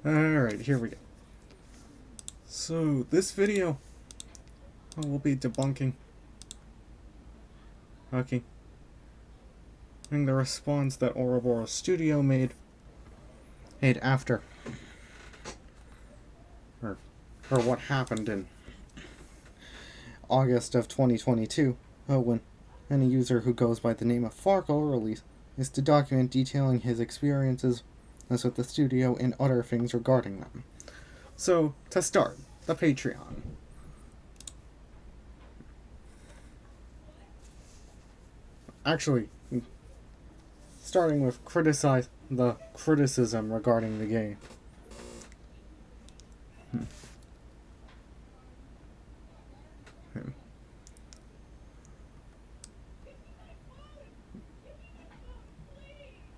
Alright, here we go. So, this video will be debunking and the response that Ouroboros Studio made after or what happened in August of 2022 when any user who goes by the name of Farkle released a document detailing his experiences as with the studio and other things regarding them. So, to start, the Patreon. Actually, starting with the criticism regarding the game.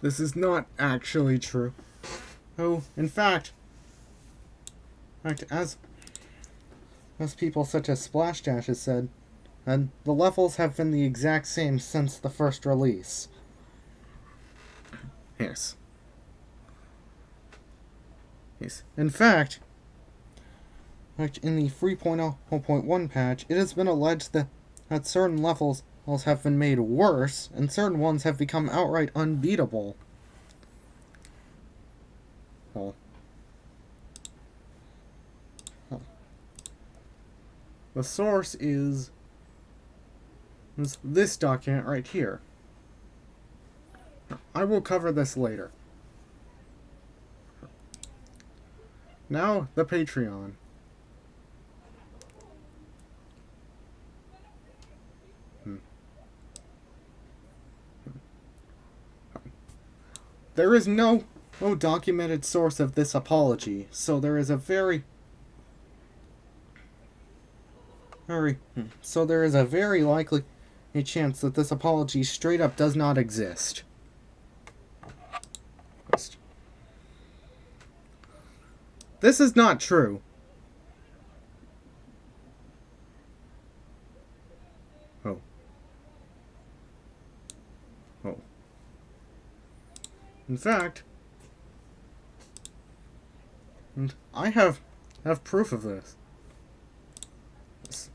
This is not actually true. Oh, in fact, as people such as Splash Dash has said, and the levels have been the exact same since the first release. Yes. In fact, in the 3.0.1 patch, it has been alleged that certain levels have been made worse, and certain ones have become outright unbeatable. The source is this document right here. I will cover this later. Now, the Patreon. There is no documented source of this apology, so there is a very likely chance that this apology straight up does not exist. This is not true. In fact, and I have proof of this. This.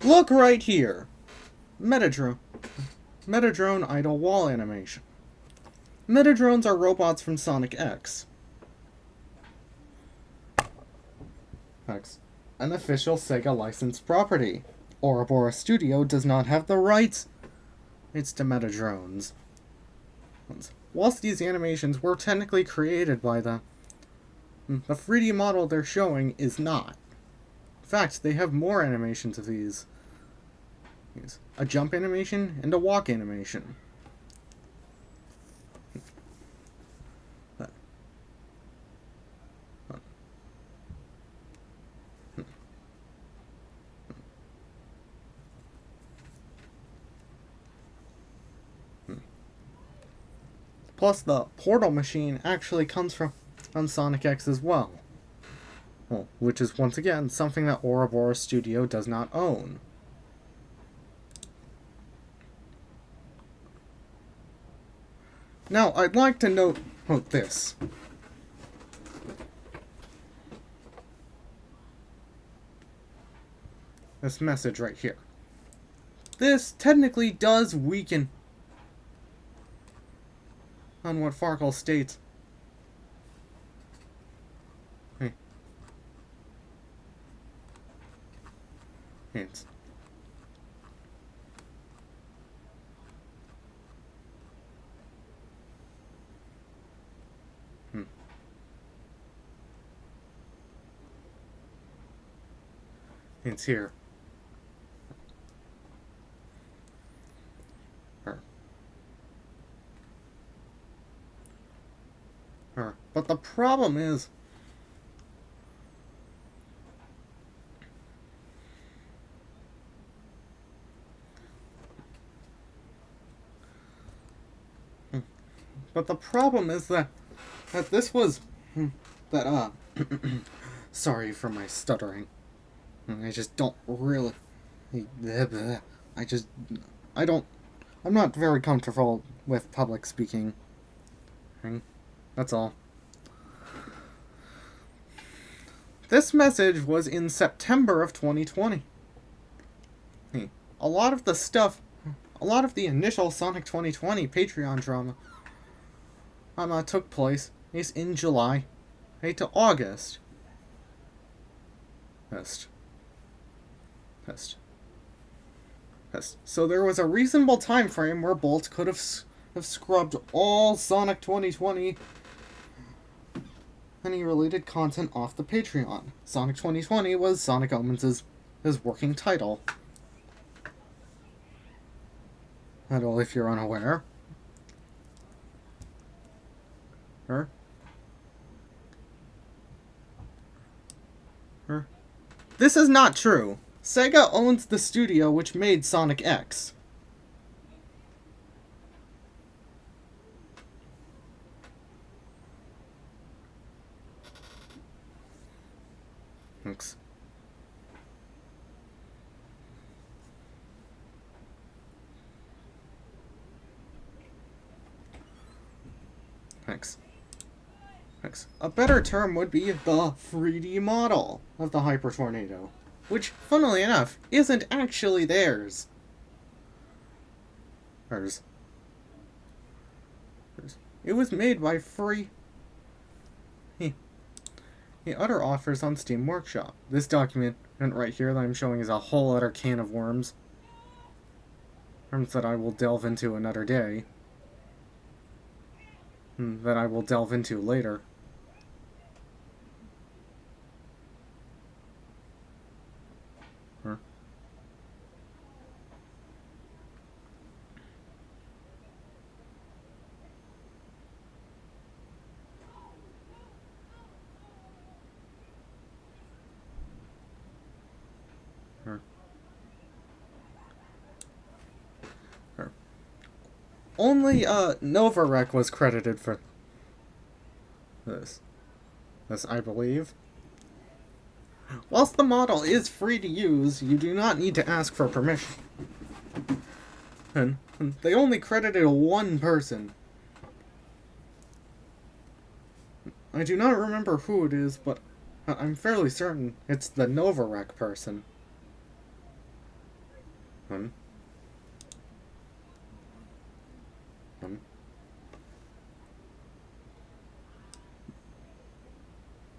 Look right here. Metadrone idle wall animation. Metadrones are robots from Sonic X. An official Sega licensed property. Ouroboros Studio does not have the rights to Metadrones. Whilst these animations were technically created by them, the 3D model they're showing is not. In fact, they have more animations of these. A jump animation and a walk animation. Plus, the portal machine actually comes from Sonic X as well. Which is, once again, something that Ouroboros Studio does not own. Now, I'd like to note this. This message right here. This technically does weaken on what Farkle states. Hints. Hints here. But the problem is, But the problem is that this was that sorry for my stuttering. I just don't really. I just I don't. I'm not very comfortable with public speaking. That's all. This message was in September of 2020. A lot of the stuff, a lot of the initial Sonic 2020 Patreon drama took place is in July to August. So there was a reasonable time frame where Bolt could have scrubbed all Sonic 2020 any related content off the Patreon. Sonic 2020 was Sonic Omens' his working title. And all, if you're unaware. This is not true. Sega owns the studio which made Sonic X. Thanks. A better term would be the 3D model of the Hyper Tornado, which, funnily enough, isn't actually theirs. It was made by free. Other offers on Steam Workshop. This document right here that I'm showing is a whole other can of worms. Worms that I will delve into another day. That I will delve into later. Only Novarek was credited for this. This, I believe. Whilst the model is free to use, you do not need to ask for permission. And they only credited one person. I do not remember who it is, but I'm fairly certain it's the Novarek person.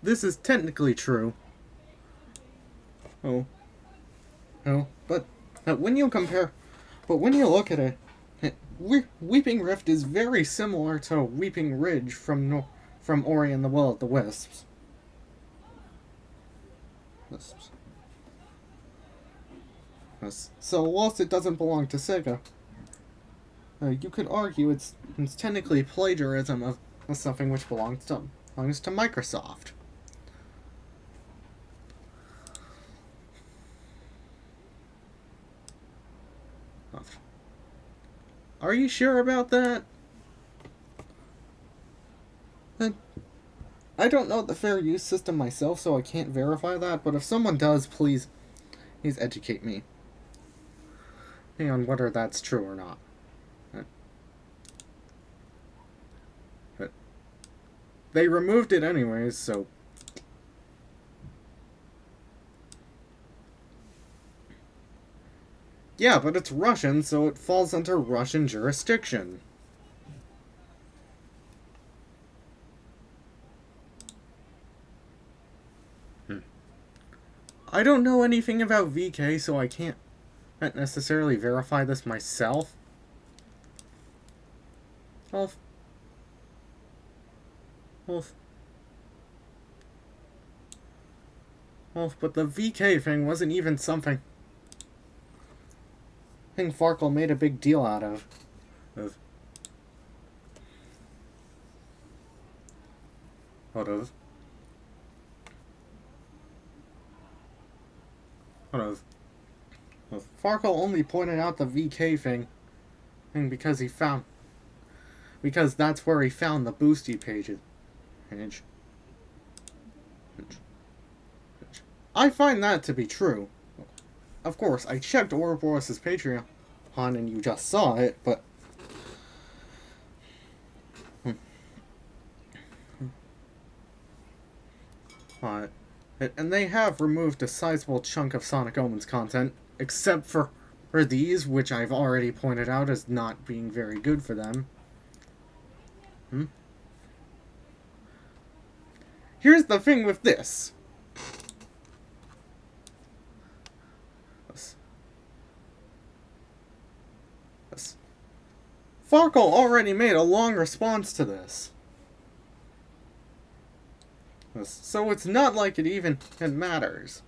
This is technically true. But when you look at it, Weeping Rift is very similar to Weeping Ridge from Ori and the Will of the Wisps. So whilst it doesn't belong to Sega, you could argue it's technically plagiarism of something which belongs to Microsoft. Are you sure about that? I don't know the fair use system myself, so I can't verify that, but if someone does, please educate me on whether that's true or not. But they removed it anyways, so... Yeah, but it's Russian, so it falls under Russian jurisdiction. I don't know anything about VK, so I can't necessarily verify this myself. But the VK thing wasn't even something Farkle made a big deal out of. Farkle only pointed out the VK thing because he found because that's where he found the boosty pages. Page. I find that to be true. Of course, I checked Ouroboros' Patreon, and you just saw it, but... And they have removed a sizable chunk of Sonic Omens content, except for these, which I've already pointed out as not being very good for them. Here's the thing with this. Farkle already made a long response to this. So it's not like it matters.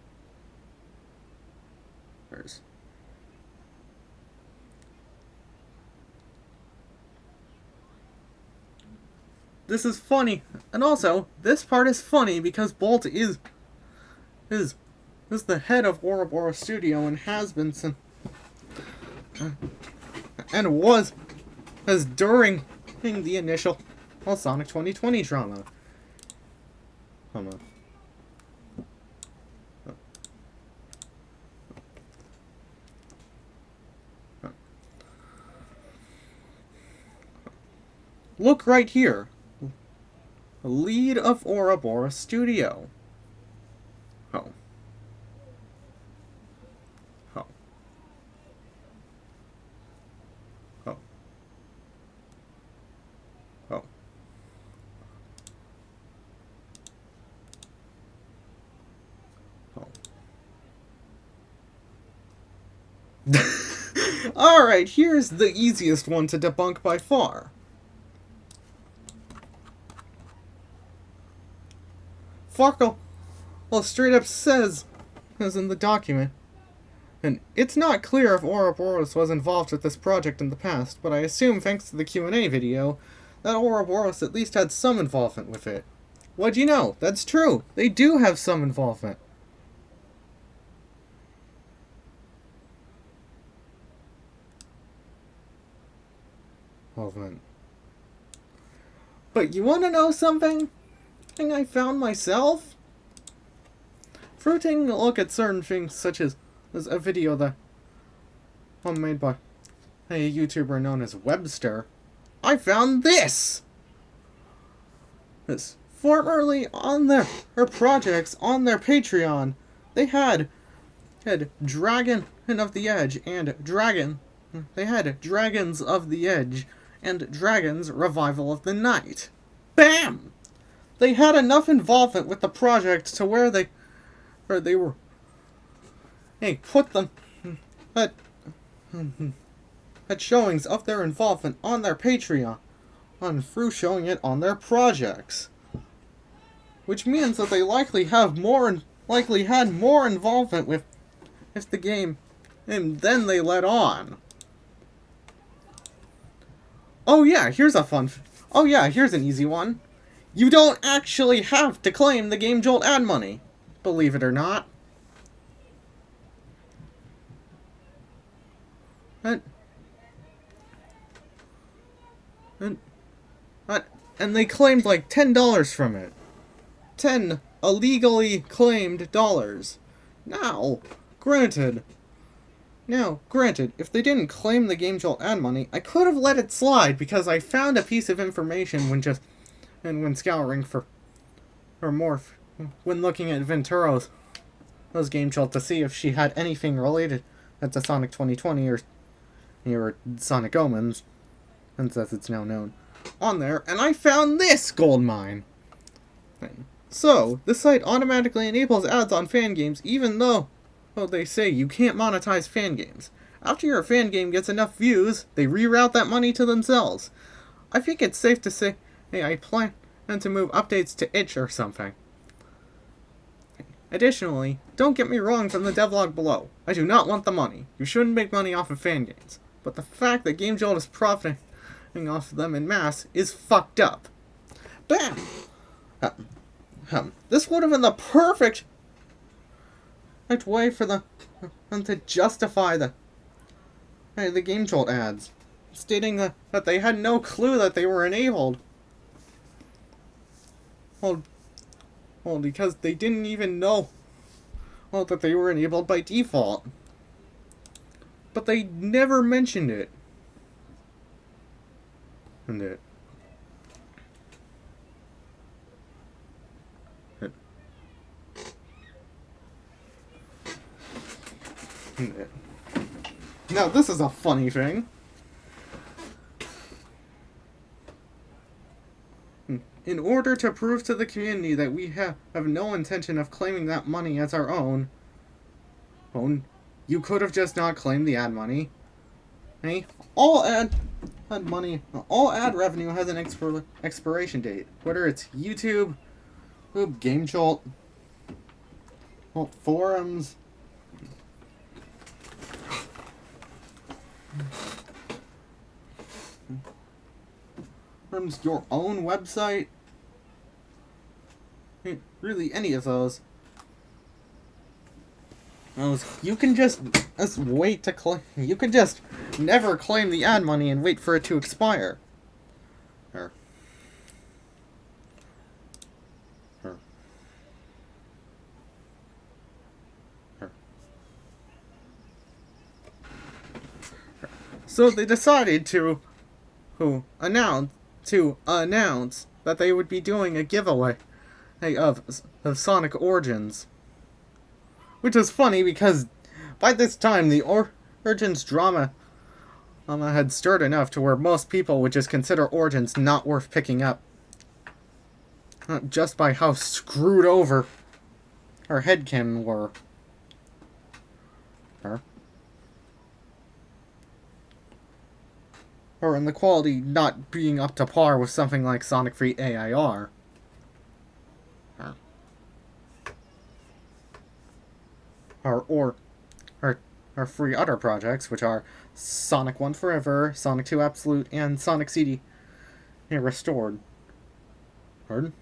This is funny, and also this part is funny because Bolt is the head of Ouroboros Studio and has been since, and was as during the initial Sonic 2020 drama. Look right here. Lead of Ouroboros Studio. Oh. Oh. Oh. Oh. Oh. Alright, here's the easiest one to debunk by far. Farkle, straight up says, as in the document, and it's not clear if Ouroboros was involved with this project in the past, but I assume thanks to the Q&A video, that Ouroboros at least had some involvement with it. What'd you know? That's true. They do have some involvement. But you want to know something? I found myself? Through taking a look at certain things, such as a video that made by a YouTuber known as Webster, I found this! Formerly on their projects on their Patreon, they had Dragon of the Edge and Dragon. They had Dragons of the Edge and Dragon's Revival of the Night. Bam! They had enough involvement with the project to where they were. Put them at showings of their involvement on their Patreon, through showing it on their projects, which means that they likely had more involvement with the game than they let on. Oh yeah, here's an easy one. You don't actually have to claim the Game Jolt ad money, believe it or not. And they claimed like $10 from it. 10 illegally claimed dollars. Now, granted, if they didn't claim the Game Jolt ad money, I could have let it slide because I found a piece of information when scouring for more, when looking at Venturo's Game Jolt to see if she had anything related to Sonic 2020 or Sonic Omens, and as it's now known, on there, and I found this gold mine. So, this site automatically enables ads on fan games, even though they say you can't monetize fan games. After your fan game gets enough views, they reroute that money to themselves. I think it's safe to say, I plan to move updates to itch or something. Additionally, don't get me wrong from the devlog below. I do not want the money. You shouldn't make money off of fan games. But the fact that Game Jolt is profiting off of them en masse is fucked up. Bam! This would have been the perfect way for them to justify the Game Jolt ads. stating that they had no clue that they were enabled. Well, because they didn't even know that they were enabled by default. But they never mentioned it. And it. Now, this is a funny thing. In order to prove to the community that we have no intention of claiming that money as our own, you could have just not claimed the ad money. Hey, all ad revenue has an expiration date. Whether it's YouTube, Game Jolt, forums, your own website, really any of those. You can just wait to claim. You can just never claim the ad money and wait for it to expire. So they decided to announce that they would be doing a giveaway of Sonic Origins. Which was funny because by this time the Origins drama had stirred enough to where most people would just consider Origins not worth picking up. Just by how screwed over her headcanon were. Or in the quality not being up to par with something like Sonic Free AIR. Or free other projects, which are Sonic 1 Forever, Sonic 2 Absolute, and Sonic CD Restored. I'm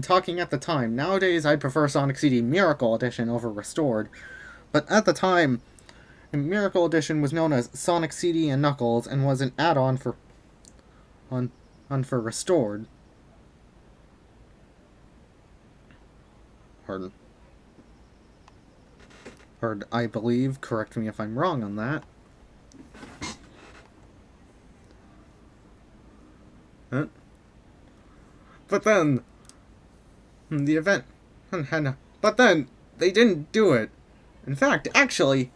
talking at the time. Nowadays, I'd prefer Sonic CD Miracle Edition over Restored. But at the time, Miracle Edition was known as Sonic CD and Knuckles and was an add-on for Restored. I believe. Correct me if I'm wrong on that. But then, the event... But then, they didn't do it. In fact, actually,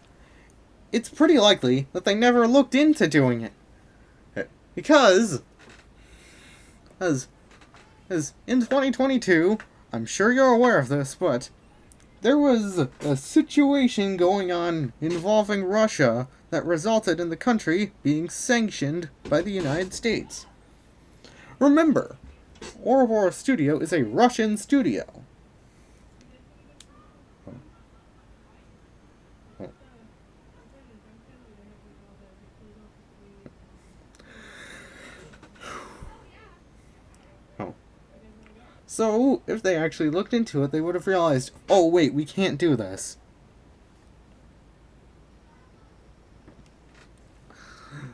it's pretty likely that they never looked into doing it. Because, as in 2022, I'm sure you're aware of this, but there was a situation going on involving Russia that resulted in the country being sanctioned by the United States. Remember, Ouroboros Studio is a Russian studio. So, if they actually looked into it, they would have realized, oh wait, we can't do this.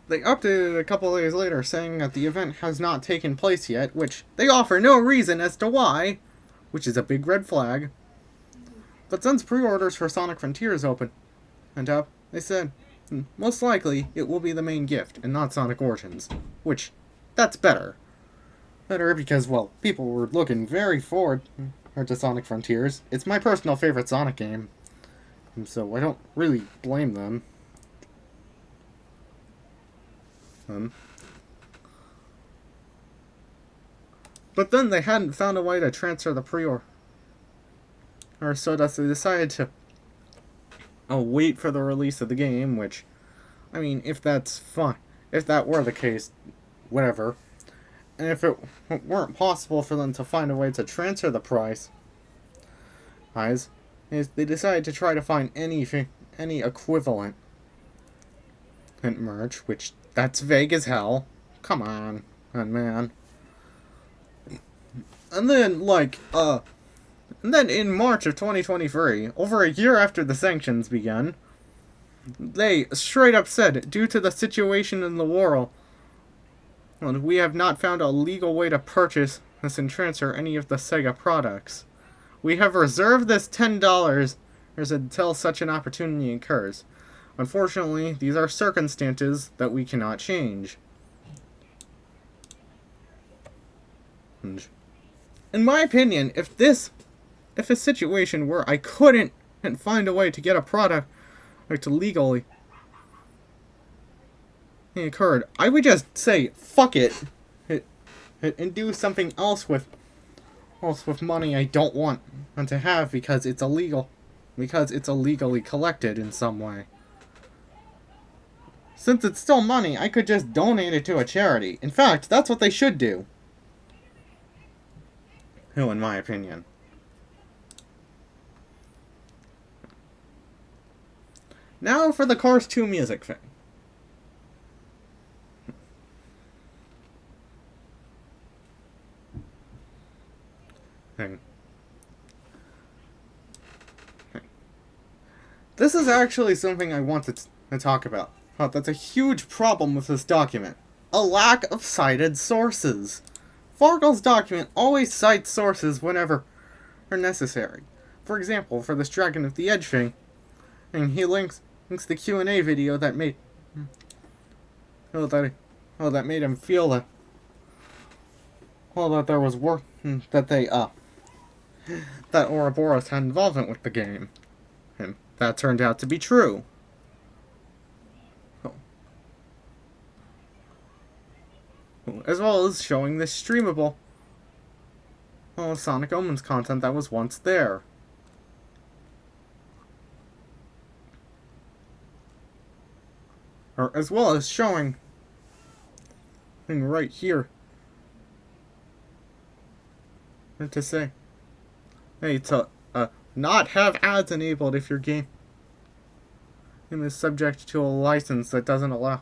They updated a couple days later saying that the event has not taken place yet, which they offer no reason as to why, which is a big red flag. But since pre-orders for Sonic Frontiers opened up, they said, most likely it will be the main gift and not Sonic Origins, which, that's better. Better because, well, people were looking very forward to Sonic Frontiers. It's my personal favorite Sonic game, and so I don't really blame them. But then they hadn't found a way to transfer the pre-order, so that they decided to wait for the release of the game, which, I mean, if that's fine, if that were the case, whatever. And if it weren't possible for them to find a way to transfer the price, they decided to try to find any equivalent merch, which that's vague as hell. Come on, man. And then, in March of 2023, over a year after the sanctions began, They straight up said, due to the situation in the world, we have not found a legal way to purchase and transfer any of the Sega products. We have reserved this $10 until such an opportunity occurs. Unfortunately, these are circumstances that we cannot change. In my opinion, if a situation where I couldn't find a way to get a product to legally occurred, I would just say fuck it, and do something else with money I don't want to have because it's illegal, because it's illegally collected in some way. Since it's still money, I could just donate it to a charity. In fact, that's what they should do. In my opinion. Now for the Cars 2 music thing. This is actually something I wanted to talk about. That's a huge problem with this document. A lack of cited sources. Farkle's document always cites sources whenever necessary. For example, for this Dragon of the Edge thing, and he links the Q&A video that made that made him feel that that there was work that that Ouroboros had involvement with the game, and that turned out to be true. As well as showing the streamable Sonic Omens content that was once there. Or as well as showing right here to say, hey, to not have ads enabled if your game is subject to a license that doesn't allow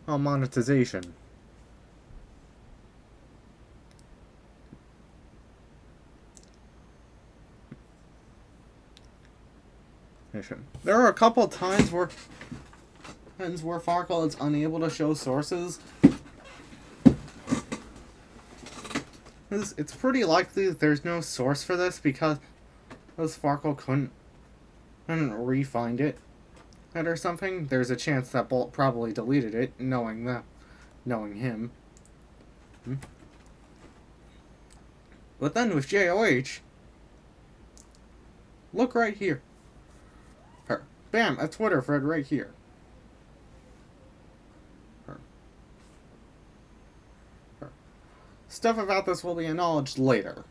monetization. There are a couple times where Farkle is unable to show sources. It's pretty likely that there's no source for this because Farkle couldn't re-find it or something. There's a chance that Bolt probably deleted it, knowing him. But then with JOH, look right here. Bam, a Twitter thread right here. Stuff about this will be acknowledged later.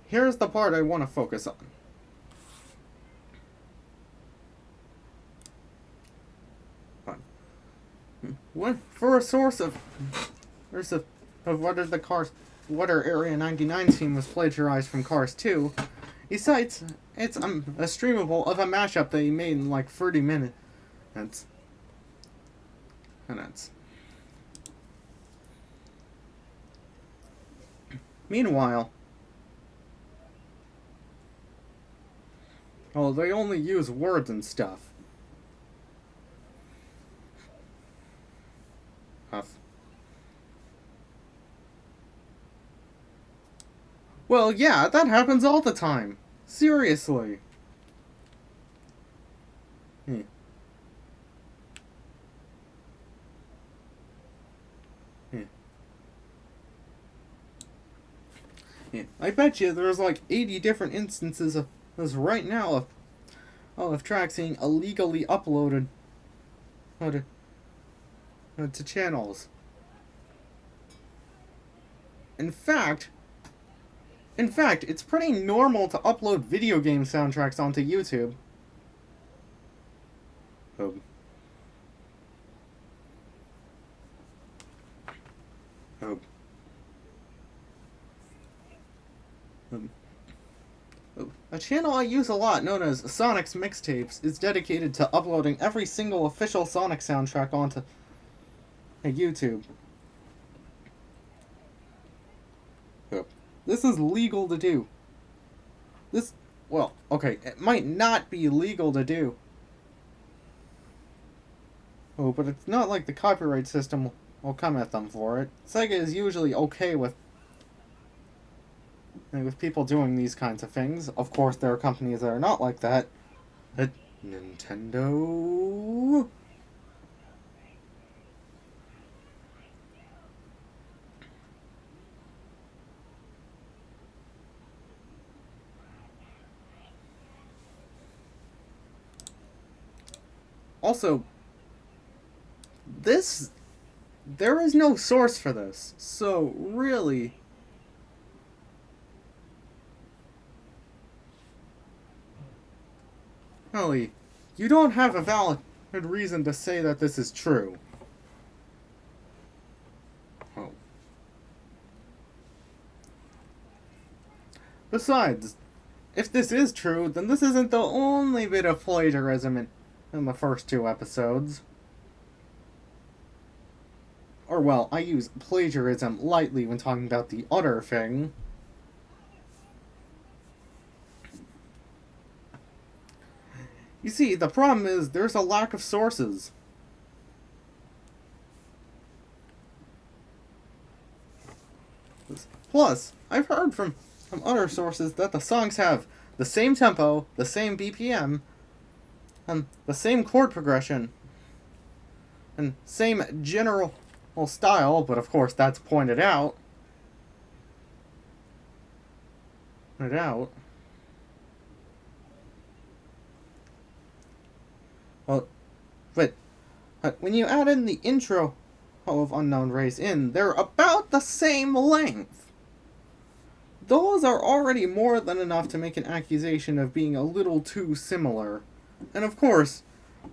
Here's the part I want to focus on. For a source of whether Area 99 theme was plagiarized from Cars 2, he cites it's a streamable of a mashup that he made in like 30 minutes. Meanwhile, they only use words and stuff. Well, yeah, that happens all the time. Seriously. I bet you there's like 80 different instances of this right now of tracks being illegally uploaded to channels. In fact, it's pretty normal to upload video game soundtracks onto YouTube. A channel I use a lot, known as Sonic's Mixtapes, is dedicated to uploading every single official Sonic soundtrack onto Hey, YouTube. This is legal to do. This, well, okay, it might not be legal to do. Oh, but it's not like the copyright system will come at them for it. Sega is usually okay with people doing these kinds of things. Of course, there are companies that are not like that. Nintendo. Also, there is no source for this. So, really, you don't have a valid reason to say that this is true. Oh. Besides, if this is true, then this isn't the only bit of plagiarism in the first two episodes. Or, well, I use plagiarism lightly when talking about the other thing. You see, the problem is there's a lack of sources. Plus, I've heard from other sources that the songs have the same tempo, the same BPM, and the same chord progression, and same general style, but of course that's pointed out. Well, but when you add in the intro of Unknown Race they're about the same length. Those are already more than enough to make an accusation of being a little too similar. And of course,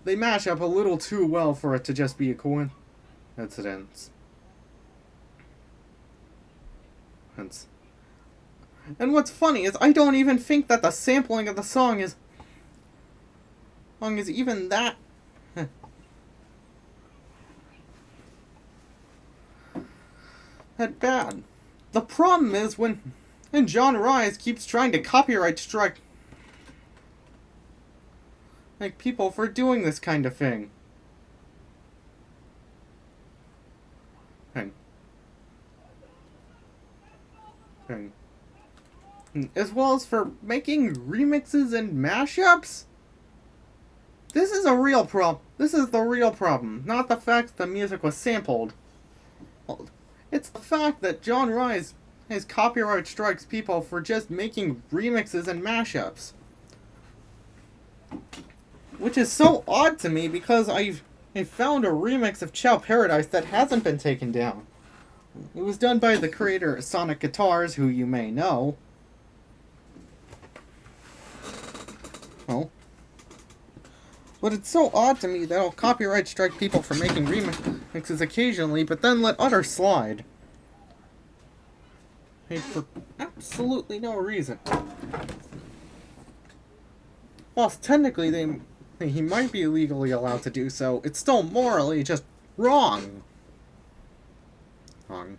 they match up a little too well for it to just be a coincidence. And what's funny is I don't even think that the sampling of the song is even that bad. The problem is when John Rise keeps trying to copyright strike people for doing this kind of thing. As well as for making remixes and mashups. This is a real problem. This is the real problem, not the fact the music was sampled. It's the fact that John Rise has copyright strikes people for just making remixes and mashups. Which is so odd to me because I've found a remix of Chow Paradise that hasn't been taken down. It was done by the creator of Sonic Guitars, who you may know. But it's so odd to me that I'll copyright strike people for making remixes occasionally, but then let others slide. For absolutely no reason. Whilst technically he might be legally allowed to do so, it's still morally just wrong. Wrong.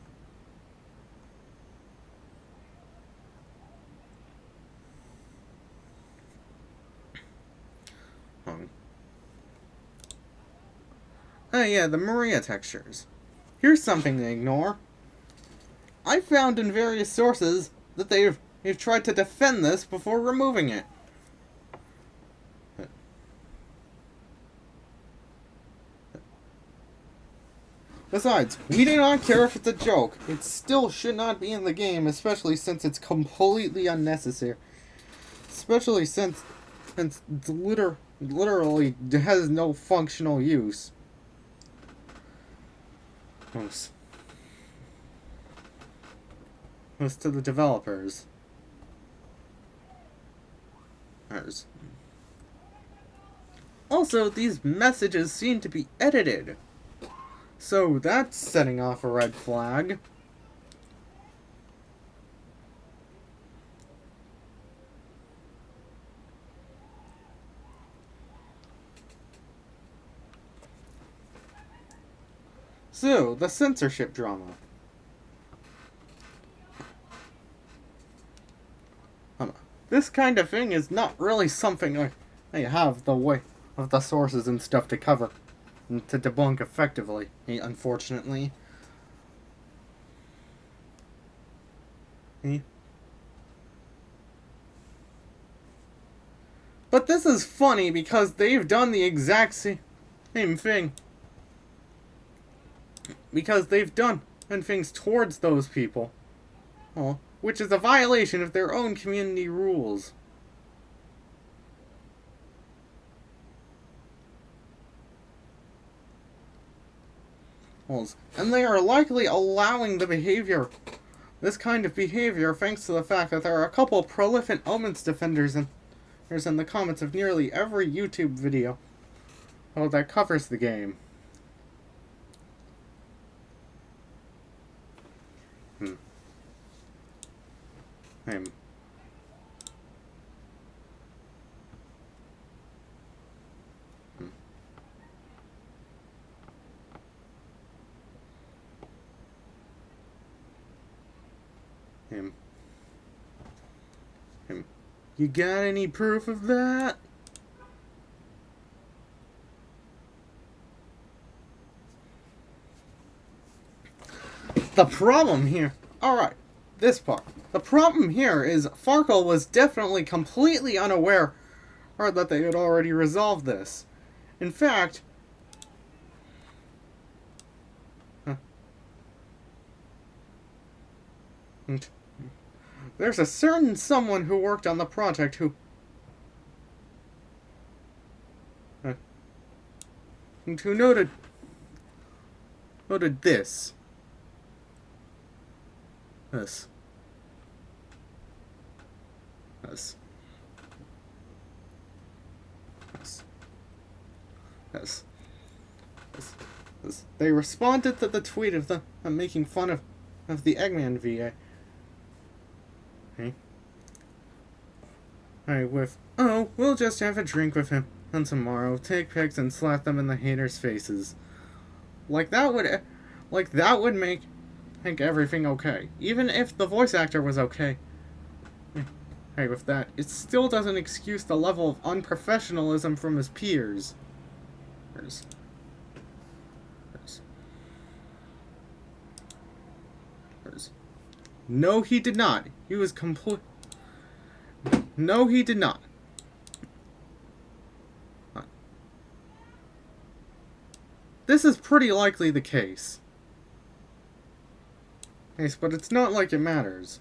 Oh yeah, the Maria textures. Here's something to ignore. I found in various sources that they've tried to defend this before removing it. Besides, we do not care if it's a joke. It still should not be in the game, especially since it's completely unnecessary. Especially since it's literally has no functional use. Most to the developers. Also, these messages seem to be edited. So that's setting off a red flag. So, the censorship drama. This kind of thing is not really something I have the way of the sources and stuff to cover and to debunk effectively, unfortunately. But this is funny because they've done the exact same thing. Because they've done things towards those people. Which is a violation of their own community rules. And they are likely allowing this kind of behavior, thanks to the fact that there are a couple prolific Omens defenders in the comments of nearly every YouTube video that covers the game. You got any proof of that? The problem here... Alright, this part. The problem here is Farkle was definitely completely unaware that they had already resolved this. In fact... There's a certain someone who worked on the project who noted this. This. They responded to the tweet of the making fun of the Eggman VA. With, oh, we'll just have a drink with him, and tomorrow take pics and slap them in the haters' faces. Like that would make everything okay. Even if the voice actor was okay. With that, it still doesn't excuse the level of unprofessionalism from his peers. No, he did not. He was No, he did not. This is pretty likely the case. Yes, but it's not like it matters.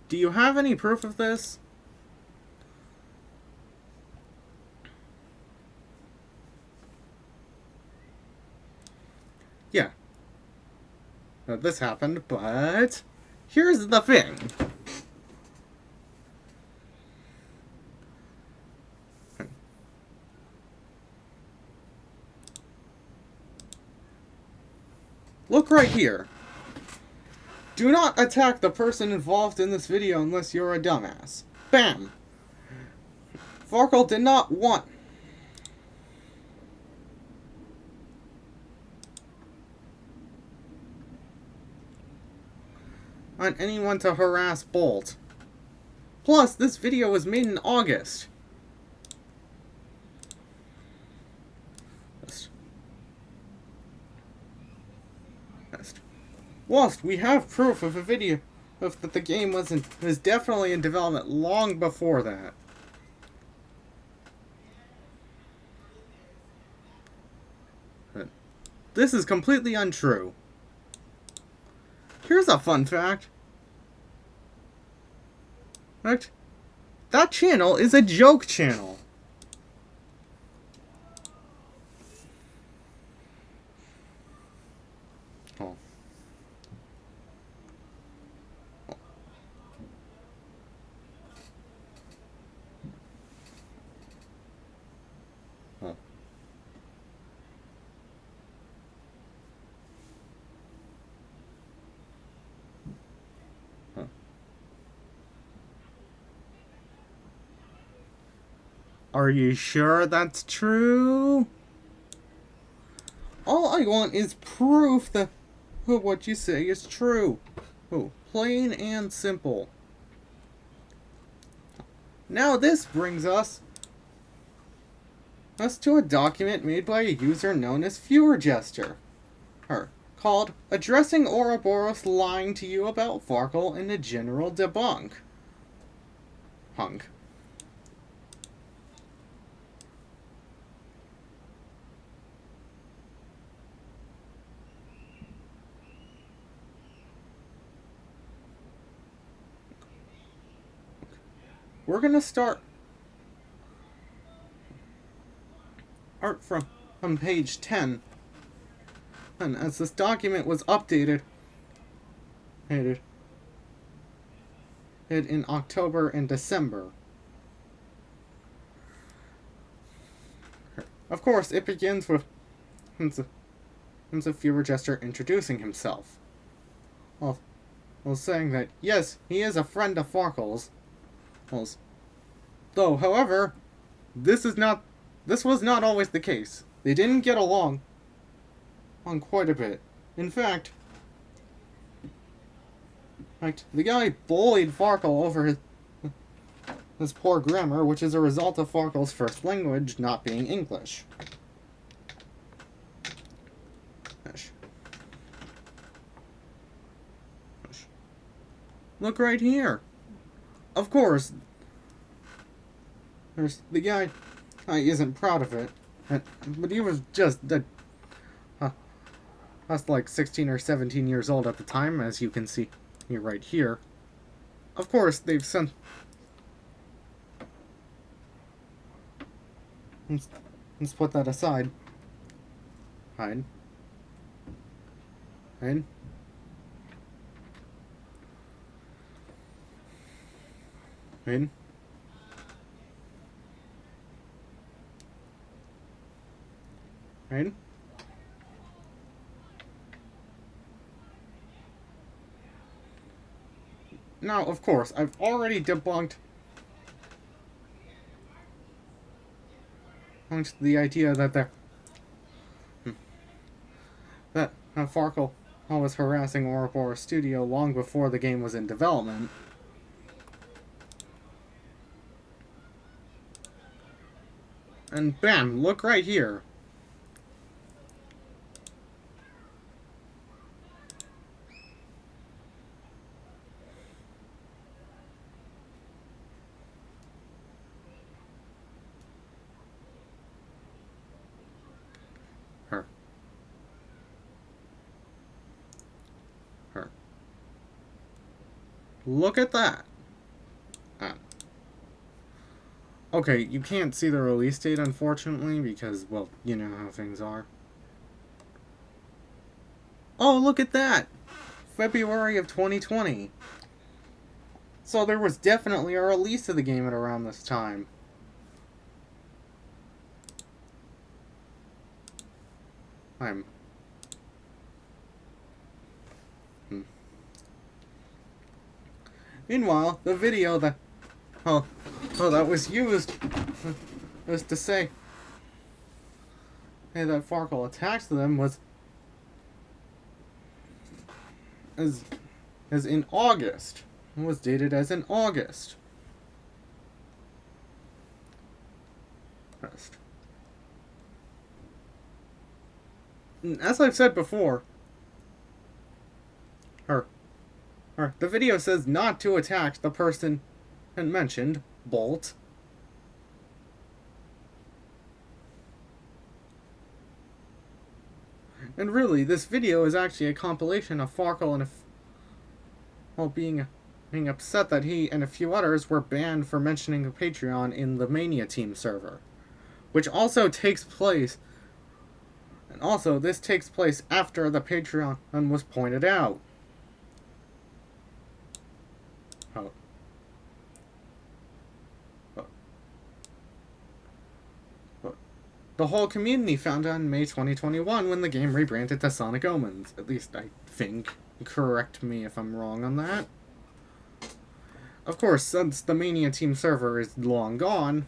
Do you have any proof of this? Yeah. This happened, but here's the thing. Look right here. Do not attack the person involved in this video unless you're a dumbass. Bam! Farkle did not want anyone to harass Bolt. Plus, this video was made in August. Whilst we have proof of a video that the game was definitely in development long before that. This is completely untrue. Here's a fun fact. That channel is a joke channel. Are you sure that's true? All I want is proof that what you say is true. Oh, plain and simple. Now this brings us to a document made by a user known as FewerJester, called Addressing Ouroboros Lying to You About Farkle in a General Debunk. Hunk. We're gonna start from page 10. And as this document was updated in October and December. Of course, it begins with FewerJester introducing himself. Well, saying that, yes, he is a friend of Farkle's. Though, however, this was not always the case. They didn't get along on quite a bit. In fact, the guy bullied Farkle over his poor grammar, which is a result of Farkle's first language not being English. Look right here. Of course, there's the guy. He isn't proud of it, but he was just like 16 or 17 years old at the time, as you can see right here. Of course, they've sent. Let's put that aside. Hide. Hide. Hide. Hide. Now, of course, I've already debunked the idea that Farkle was harassing Ouroboros Studio long before the game was in development. And bam, look right here. Look at that. Okay, you can't see the release date, unfortunately, because, well, you know how things are. Oh, look at that! February of 2020. So there was definitely a release of the game at around this time. Meanwhile, the video that that was used was to say that Farkle attacked them was as in August. It was dated as in August. As I've said before, the video says not to attack the person mentioned, Bolt. And really, this video is actually a compilation of Farkle and being upset that he and a few others were banned for mentioning a Patreon in the Mania Team server, which also takes place. And also, this takes place after the Patreon was pointed out. The whole community found out in May 2021 when the game rebranded to Sonic Omens. At least I think. Correct me if I'm wrong on that. Of course, since the Mania Team server is long gone,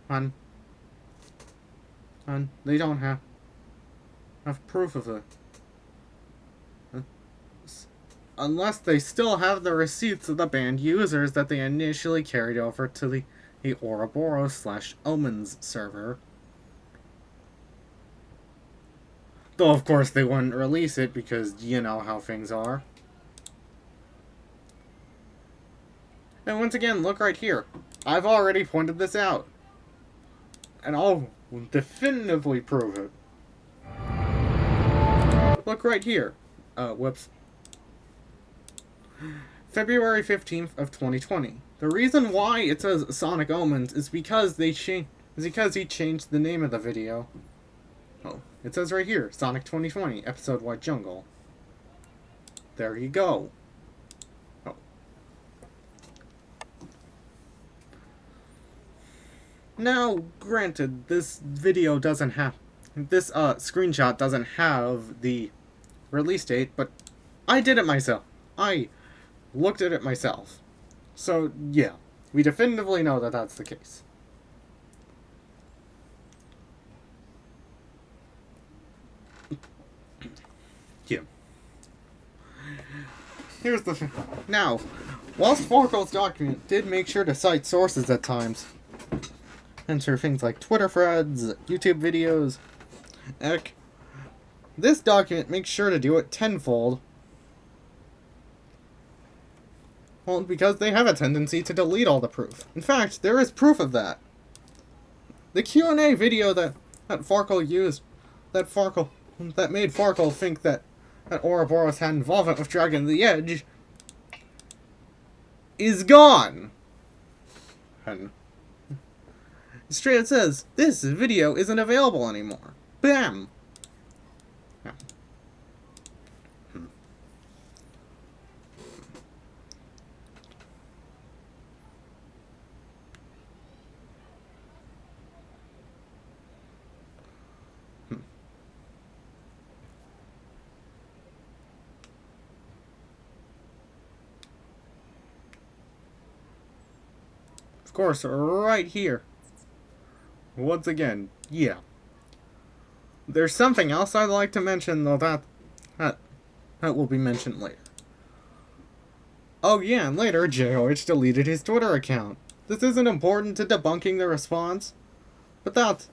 And they don't have proof of it. Unless they still have the receipts of the banned users that they initially carried over to the Ouroboros/Omens server. Though, of course, they wouldn't release it because you know how things are. And once again, look right here. I've already pointed this out. And I'll definitively prove it. Look right here. Whoops. February 15th of 2020. The reason why it says Sonic Omens is because he changed the name of the video. Oh, it says right here, Sonic 2020, episode White Jungle. There you go. Oh. Now, granted, this video doesn't have... This, screenshot doesn't have the release date, but I did it myself. I looked at it myself. So, yeah. We definitively know that that's the case. Yeah. Here's the thing. Now, whilst Farkle's document did make sure to cite sources at times, enter things like Twitter threads, YouTube videos, heck, this document makes sure to do it tenfold. Well, because they have a tendency to delete all the proof. In fact, there is proof of that. The Q&A video that Farkle used, that made Farkle think that Ouroboros had involvement with Dragon of the Edge, is gone. And straight it says, this video isn't available anymore. Bam! Of course, right here. Once again, yeah. There's something else I'd like to mention, though that will be mentioned later. Oh yeah, and later, JOH deleted his Twitter account. This isn't important to debunking the response, but that's...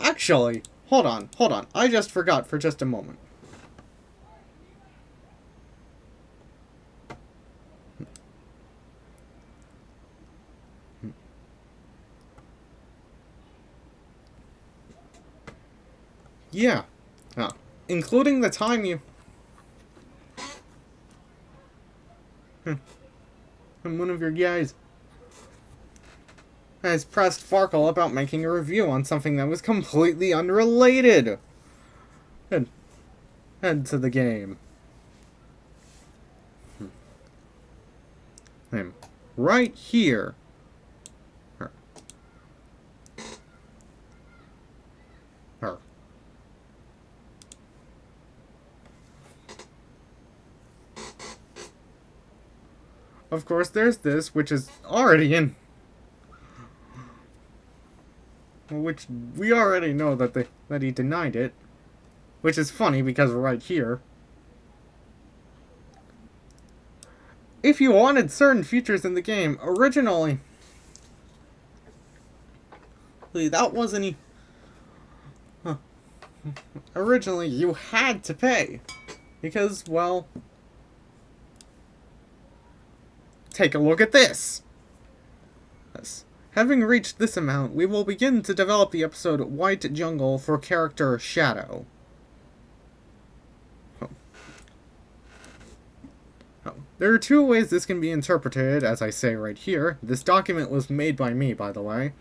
Actually, hold on. I just forgot for just a moment. Yeah. Including the time you... And one of your guys has pressed Farkle about making a review on something that was completely unrelated and to the game. Him. Right here. Her. Of course, there's this, which is already in... Which we already know that he denied it. Which is funny, because right here... If you wanted certain features in the game, originally... That wasn't... Originally, you had to pay. Because, well... Take a look at this! Yes. Having reached this amount, we will begin to develop the episode White Jungle for character Shadow. There are two ways this can be interpreted, as I say right here. This document was made by me, by the way.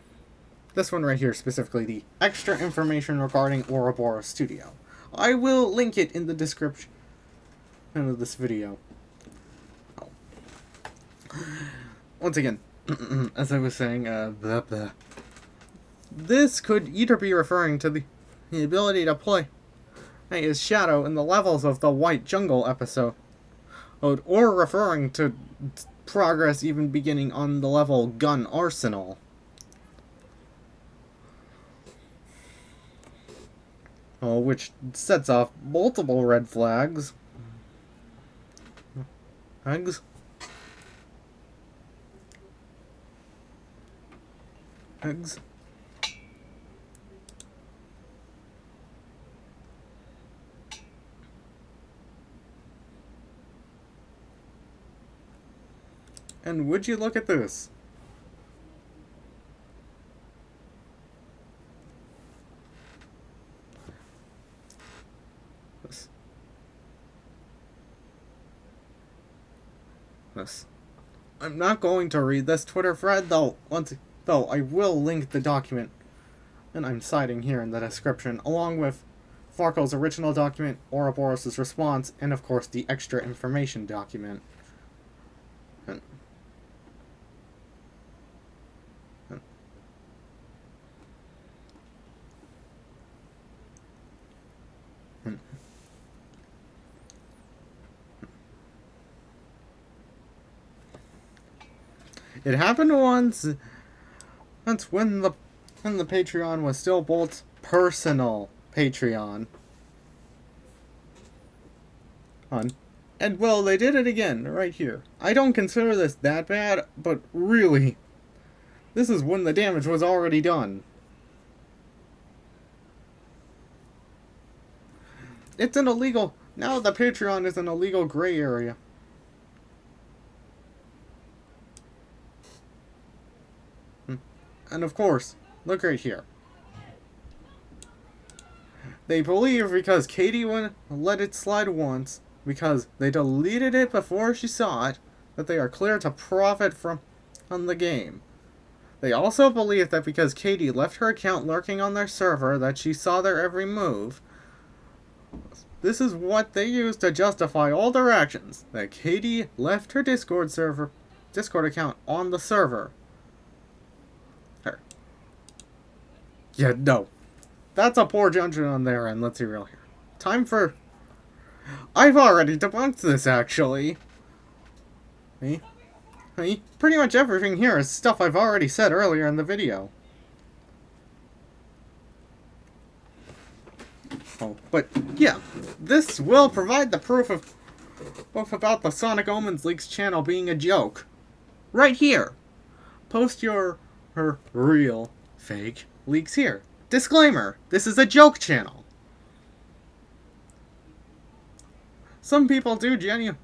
This one right here, specifically, the extra information regarding Ouroboros Studio. I will link it in the description of this video. Once again, as I was saying, blah, blah. This could either be referring to the ability to play as Shadow in the levels of the White Jungle episode, or referring to progress even beginning on the level Gun Arsenal. which sets off multiple red flags. Eggs. Eggs. And would you look at this? This. I'm not going to read this Twitter thread, though I will link the document, and I'm citing here in the description, along with Farkle's original document, Ouroboros' response, and of course the extra information document. It happened once. That's when the Patreon was still Bolt's personal Patreon. And well, they did it again right here. I don't consider this that bad, but really, this is when the damage was already done. It's an illegal. Now the Patreon is an illegal gray area. And of course, look right here. They believe because Katie let it slide once, because they deleted it before she saw it, that they are clear to profit from the game. They also believe that because Katie left her account lurking on their server, that she saw their every move. This is what they use to justify all their actions, that Katie left her Discord account on the server. Yeah, no. That's a poor judgment on their end, let's be real here. Time for... I've already debunked this, actually. Pretty much everything here is stuff I've already said earlier in the video. But, yeah. This will provide the proof of both about the Sonic Omens Leaks channel being a joke. Right here. Post your real, fake leaks here. Disclaimer, this is a joke channel. Some people do genuinely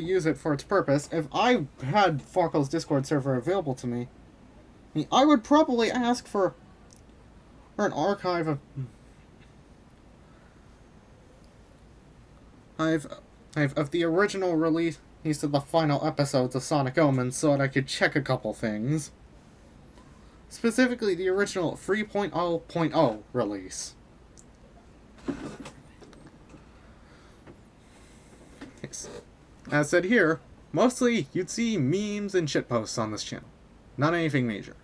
use it for its purpose. If I had Farkle's Discord server available to me, I would probably ask for an archive of the original release of the final episodes of Sonic Omens so that I could check a couple things. Specifically, the original 3.0.0 release. As said here, mostly you'd see memes and shitposts on this channel. Not anything major.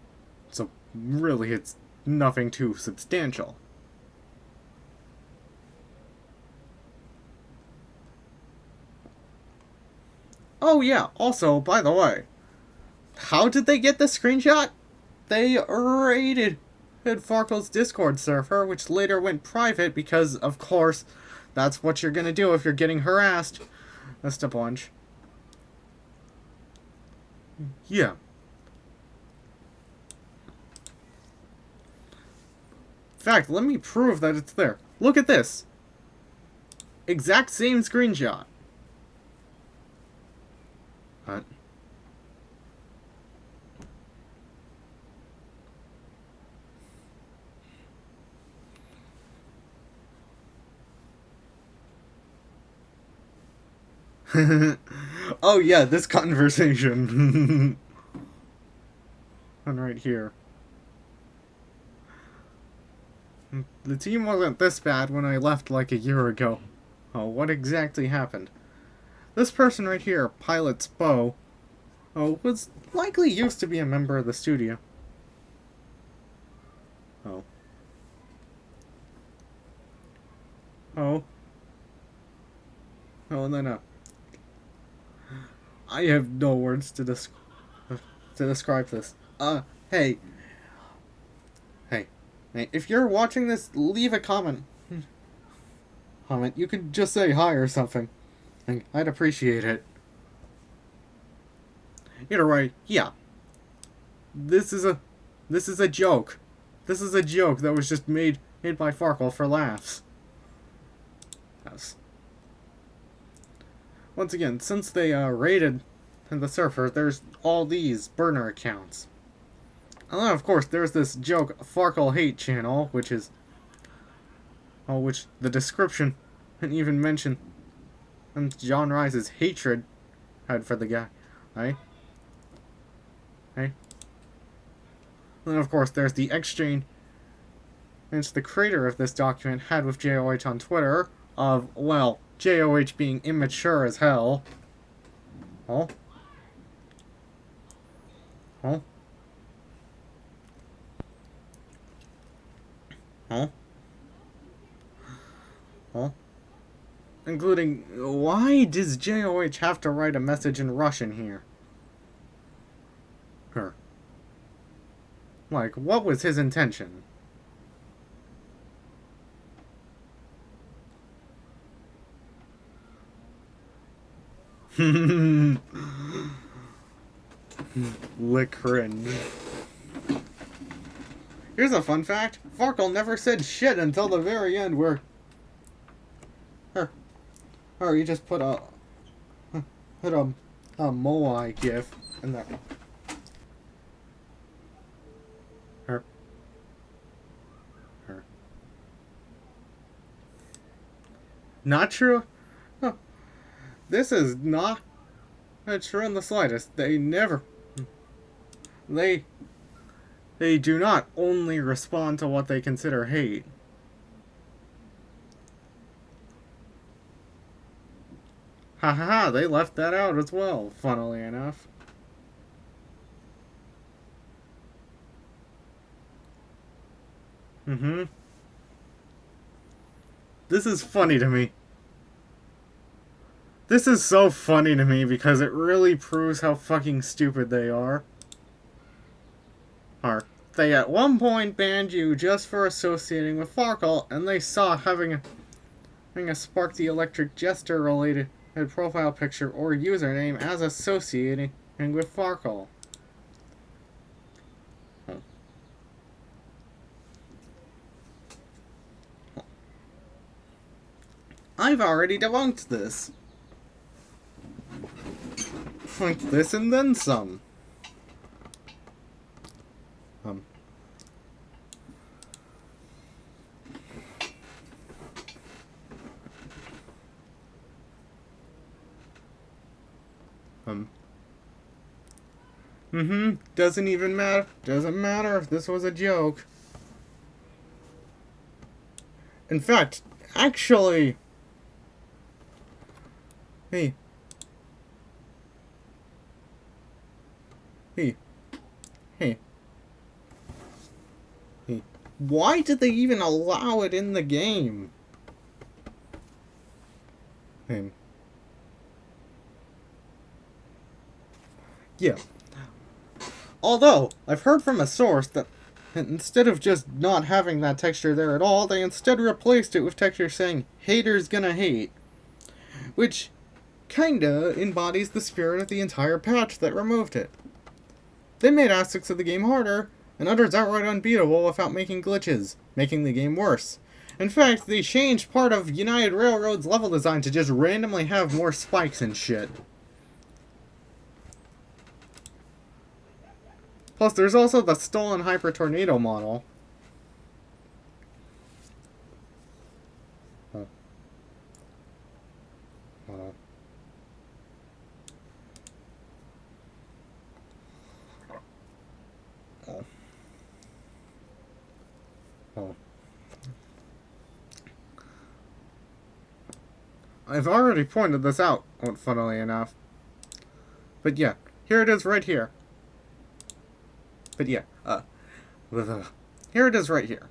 So really, it's nothing too substantial. Oh yeah, also, by the way, how did they get this screenshot? They raided Farkle's Discord server, which later went private because, of course, that's what you're gonna do if you're getting harassed. Just a bunch. Yeah. In fact, let me prove that it's there. Look at this. Exact same screenshot. What? Oh yeah, this conversation. And right here. The team wasn't this bad when I left like a year ago. Oh, what exactly happened? This person right here, Pilot Spo, was likely used to be a member of the studio. Oh. Oh, no. I have no words to describe this. Hey. If you're watching this, leave a comment. You could just say hi or something. I'd appreciate it. Either way, yeah. This is a joke. This is a joke that was just made by Farkle for laughs. Yes. Once again, since they raided the server, there's all these burner accounts. And then, of course, there's this joke Farkle Hate channel, which is... which the description didn't even mention John Rice's hatred had for the guy. Right? Right? And then, of course, there's the exchange which the creator of this document had with JOH on Twitter of, well, JOH being immature as hell. Oh? Oh? Oh? Oh? Including, why does JOH have to write a message in Russian here? Like, what was his intention? Licrin. Here's a fun fact. Farkle never said shit until the very end where... Or you just put a Moai gif in there. Her. Not true? Oh, this is not true in the slightest. They never... They do not only respond to what they consider hate. Haha, they left that out as well, funnily enough. This is funny to me. This is so funny to me because it really proves how fucking stupid they are. They at one point banned you just for associating with Farkle, and they saw having a Spark the Electric Jester related profile picture or username as associating with Farkle. I've already debunked this. Like this and then some. Doesn't even matter. Doesn't matter if this was a joke. In fact, actually... Hey. Why did they even allow it in the game? Yeah. Although, I've heard from a source that instead of just not having that texture there at all, they instead replaced it with texture saying, haters gonna hate. Which kinda embodies the spirit of the entire patch that removed it. They made aspects of the game harder, and others outright unbeatable without making glitches, making the game worse. In fact, they changed part of United Railroad's level design to just randomly have more spikes and shit. Plus, there's also the stolen Hyper Tornado model. I've already pointed this out, funnily enough. But yeah, here it is right here. But yeah, here it is right here.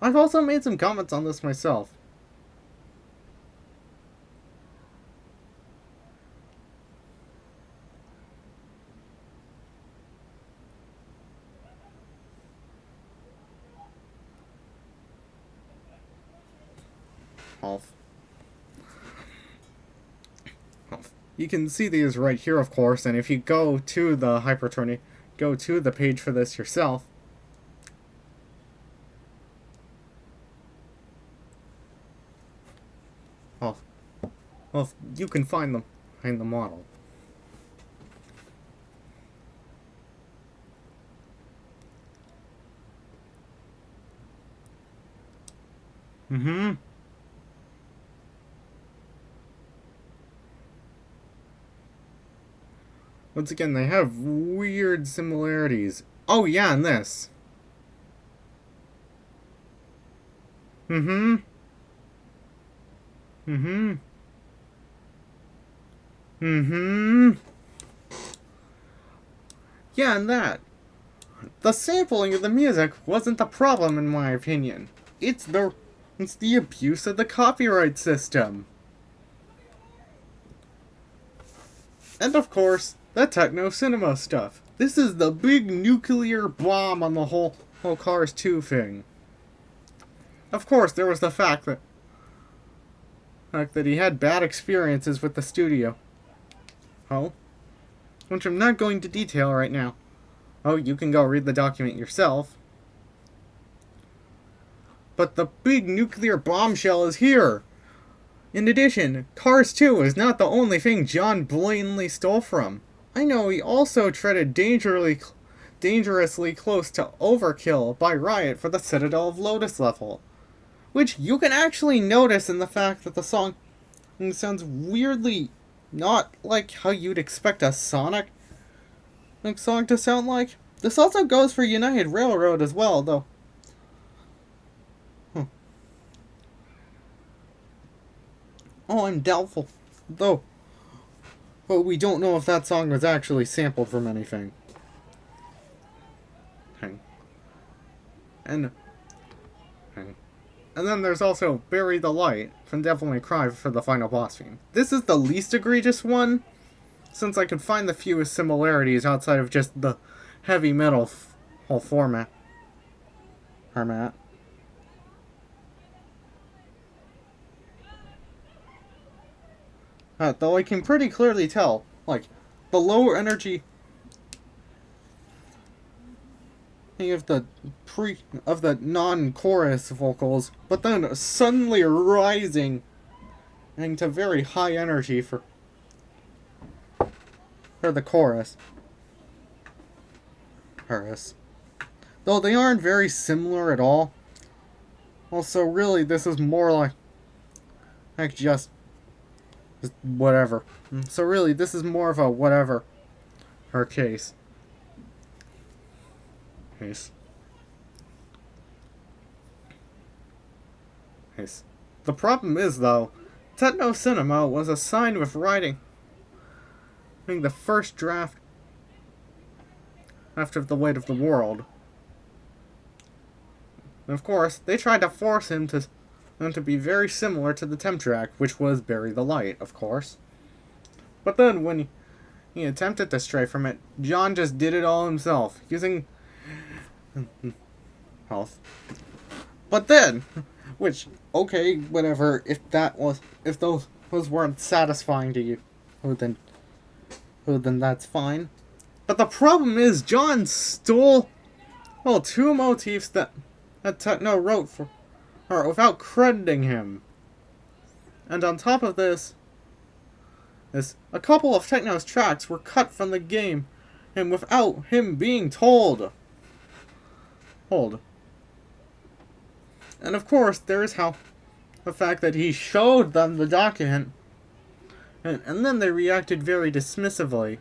I've also made some comments on this myself. Health. You can see these right here, of course, and if you go to the hyperturney, go to the page for this yourself. Well, you can find them behind the model. Once again, they have weird similarities. Oh yeah, and this. Yeah, and that. The sampling of the music wasn't the problem, in my opinion. It's the abuse of the copyright system. And of course, the techno cinema stuff. This is the big nuclear bomb on the whole Cars 2 thing. Of course, there was the fact that he had bad experiences with the studio. Oh? Which I'm not going to detail right now. Oh, you can go read the document yourself. But the big nuclear bombshell is here! In addition, Cars 2 is not the only thing John blatantly stole from. I know he also treaded dangerously close to overkill by Riot for the Citadel of Lotus level. Which you can actually notice in the fact that the song sounds weirdly not like how you'd expect a Sonic song to sound like. This also goes for United Railroad as well, though. Oh, I'm doubtful, though. But we don't know if that song was actually sampled from anything. And then there's also Bury the Light from Devil May Cry for the final boss theme. This is the least egregious one, since I can find the fewest similarities outside of just the heavy metal whole format. Though I can pretty clearly tell, like, the lower energy of the non-chorus vocals, but then suddenly rising into very high energy for the chorus. Though they aren't very similar at all. Also, really, this is more like just whatever. So really, this is more of a whatever her case. The problem is, though, Techno Cinema was assigned with writing the first draft after The Weight of the World. And of course, they tried to force him to be very similar to the temp track, which was Bury the Light, of course. But then, when he attempted to stray from it, John just did it all himself, using health. But then, which, okay, whatever, if those weren't satisfying to you, then that's fine. But the problem is, John stole, two motifs that Techno wrote for her without crediting him. And on top of this, a couple of Techno's tracks were cut from the game, and without him being told. And of course, there's the fact that he showed them the document, and then they reacted very dismissively.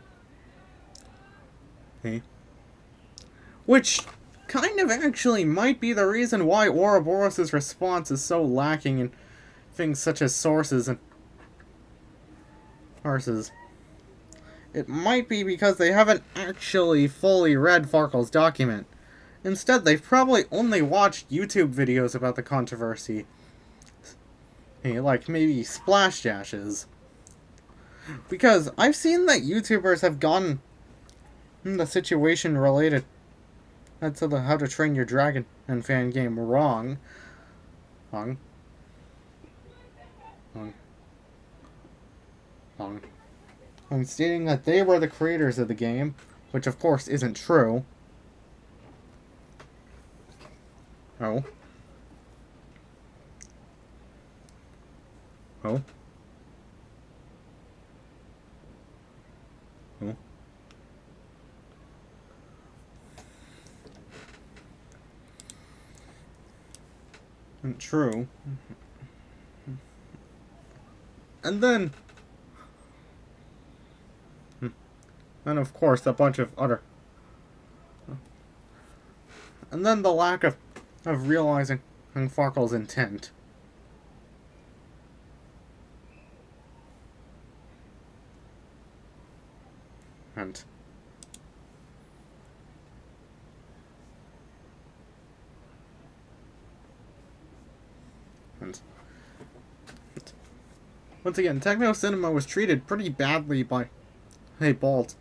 Which kind of actually might be the reason why Ouroboros' response is so lacking in things such as sources and parses. It might be because they haven't actually fully read Farkle's document. Instead, they've probably only watched YouTube videos about the controversy. Like maybe Splash Dashes. Because I've seen that YouTubers have gotten the situation related to the How to Train Your Dragon and fan game wrong. on, on stating that they were the creators of the game, which of course isn't true. Oh. Oh. Oh. Isn't true. And then, of course, a bunch of other. And then the lack of realizing Farkle's intent. And once again, techno cinema was treated pretty badly by Bolt.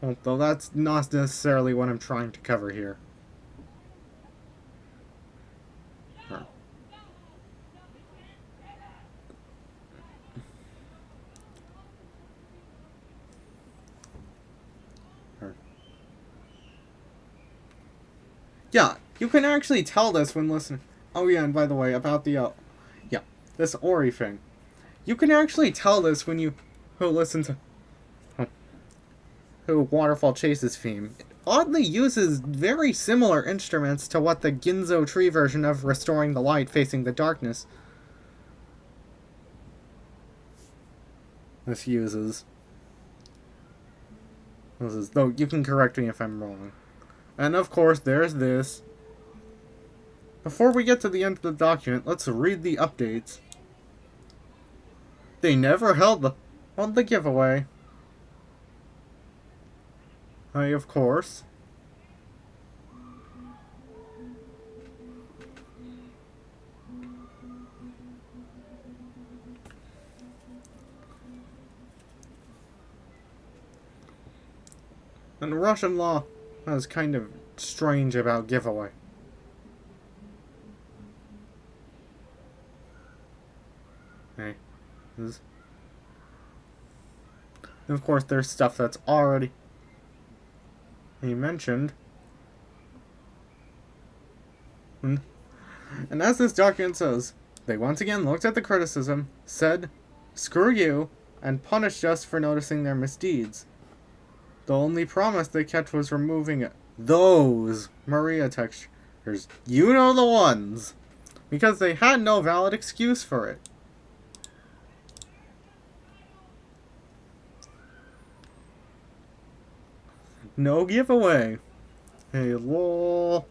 Although that's not necessarily what I'm trying to cover here. Yeah, you can actually tell this when listening. Oh yeah, and by the way, about the, this Ori thing. You can actually tell this when you listen to Waterfall Chase's theme. It oddly uses very similar instruments to what the Ginzo Tree version of Restoring the Light Facing the Darkness this uses. Though you can correct me if I'm wrong. And of course, there's this. Before we get to the end of the document, let's read the updates. They never held the giveaway. Of course. And Russian law is kind of strange about giveaway. And of course, there's stuff that's already mentioned. And as this document says, they once again looked at the criticism, said, "Screw you," and punished us for noticing their misdeeds. The only promise they kept was removing those Maria textures. You know the ones. Because they had no valid excuse for it. No giveaway. Hey, lol.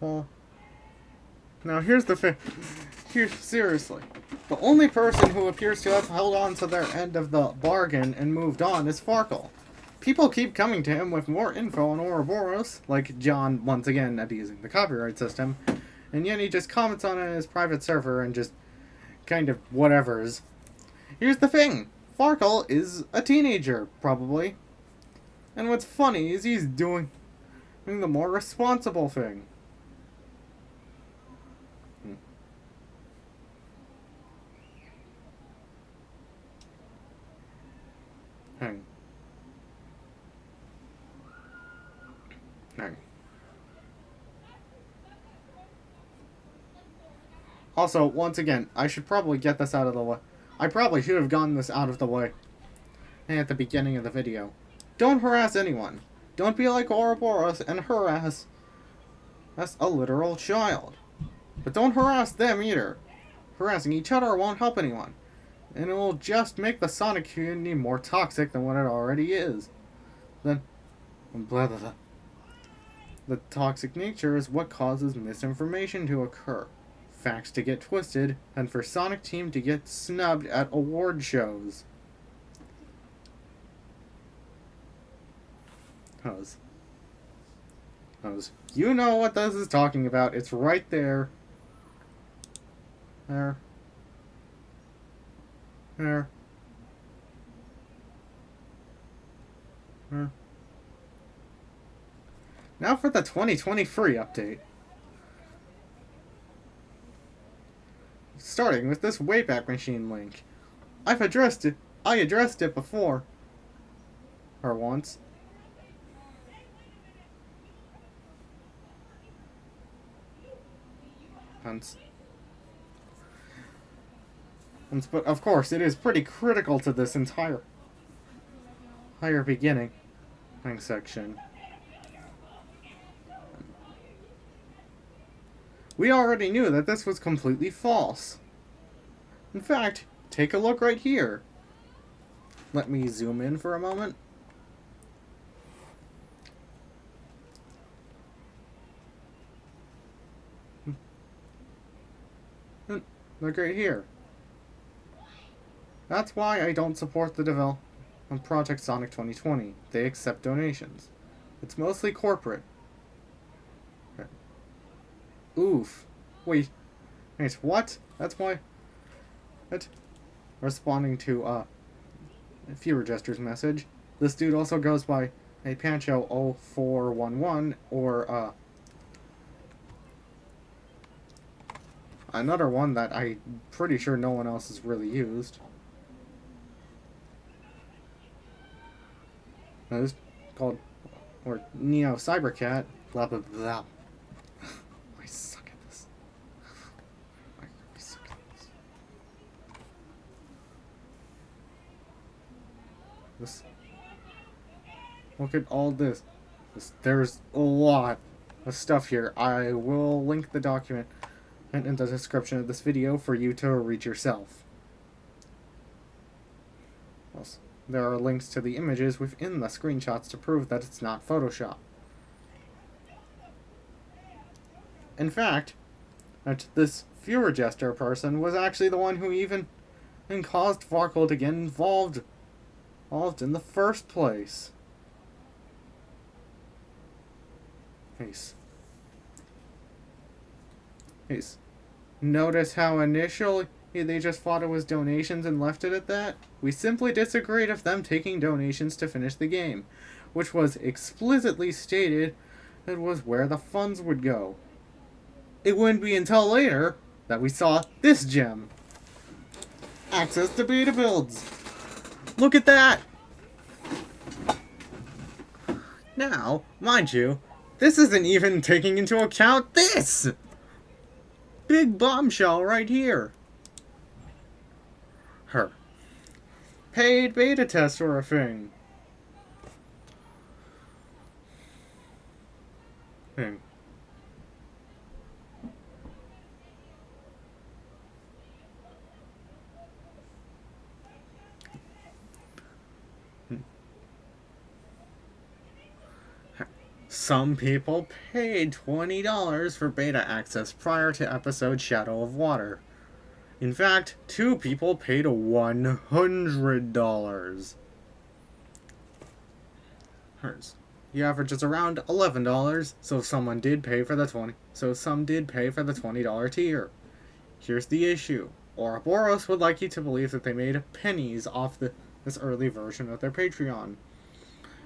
Well, now here's the thing. Seriously. The only person who appears to have held on to their end of the bargain and moved on is Farkle. People keep coming to him with more info on Ouroboros, like John, once again, abusing the copyright system, and yet he just comments on it in his private server and just kind of whatevers. Here's the thing. Farkle is a teenager, probably. And what's funny is he's doing the more responsible thing. Hang. Also, once again, I should probably get this out of the way. I probably should have gotten this out of the way at the beginning of the video. Don't harass anyone. Don't be like Ouroboros and harass. That's a literal child. But don't harass them either. Harassing each other won't help anyone. And it will just make the Sonic community more toxic than what it already is. Then, blah blah blah. The toxic nature is what causes misinformation to occur, facts to get twisted, and for Sonic Team to get snubbed at award shows. You know what this is talking about. It's right there. There. Now for the 2020 free update. Starting with this Wayback Machine link. I addressed it before. Or once. But of course, it is pretty critical to this entire beginning section. We already knew that this was completely false. In fact, take a look right here. Let me zoom in for a moment. Look right here. That's why I don't support the development on Project Sonic 2020. They accept donations. It's mostly corporate. Oof. Wait, what? That's why... What? Responding to, FewerJester's message. This dude also goes by a Pancho 0411, or, another one that I'm pretty sure no one else has really used. That is called, or Neo Cybercat, blah blah blah. I suck at this. I suck at this. Look at all this. There's a lot of stuff here. I will link the document in the description of this video for you to read yourself. Also, there are links to the images within the screenshots to prove that it's not Photoshop. In fact, that this FewerJester person was actually the one who even caused Varkle to get involved in the first place. Notice how initially they just thought it was donations and left it at that? We simply disagreed with them taking donations to finish the game, which was explicitly stated that was where the funds would go. It wouldn't be until later that we saw this gem. Access to beta builds. Look at that! Now, mind you, this isn't even taking into account this! Big bombshell right here. Paid beta tests were a thing. Some people paid $20 for beta access prior to episode Shadow of Water. In fact, 2 people paid $100. The average is around $11, so some did pay for the $20 tier. Here's the issue. Ouroboros would like you to believe that they made pennies off this early version of their Patreon.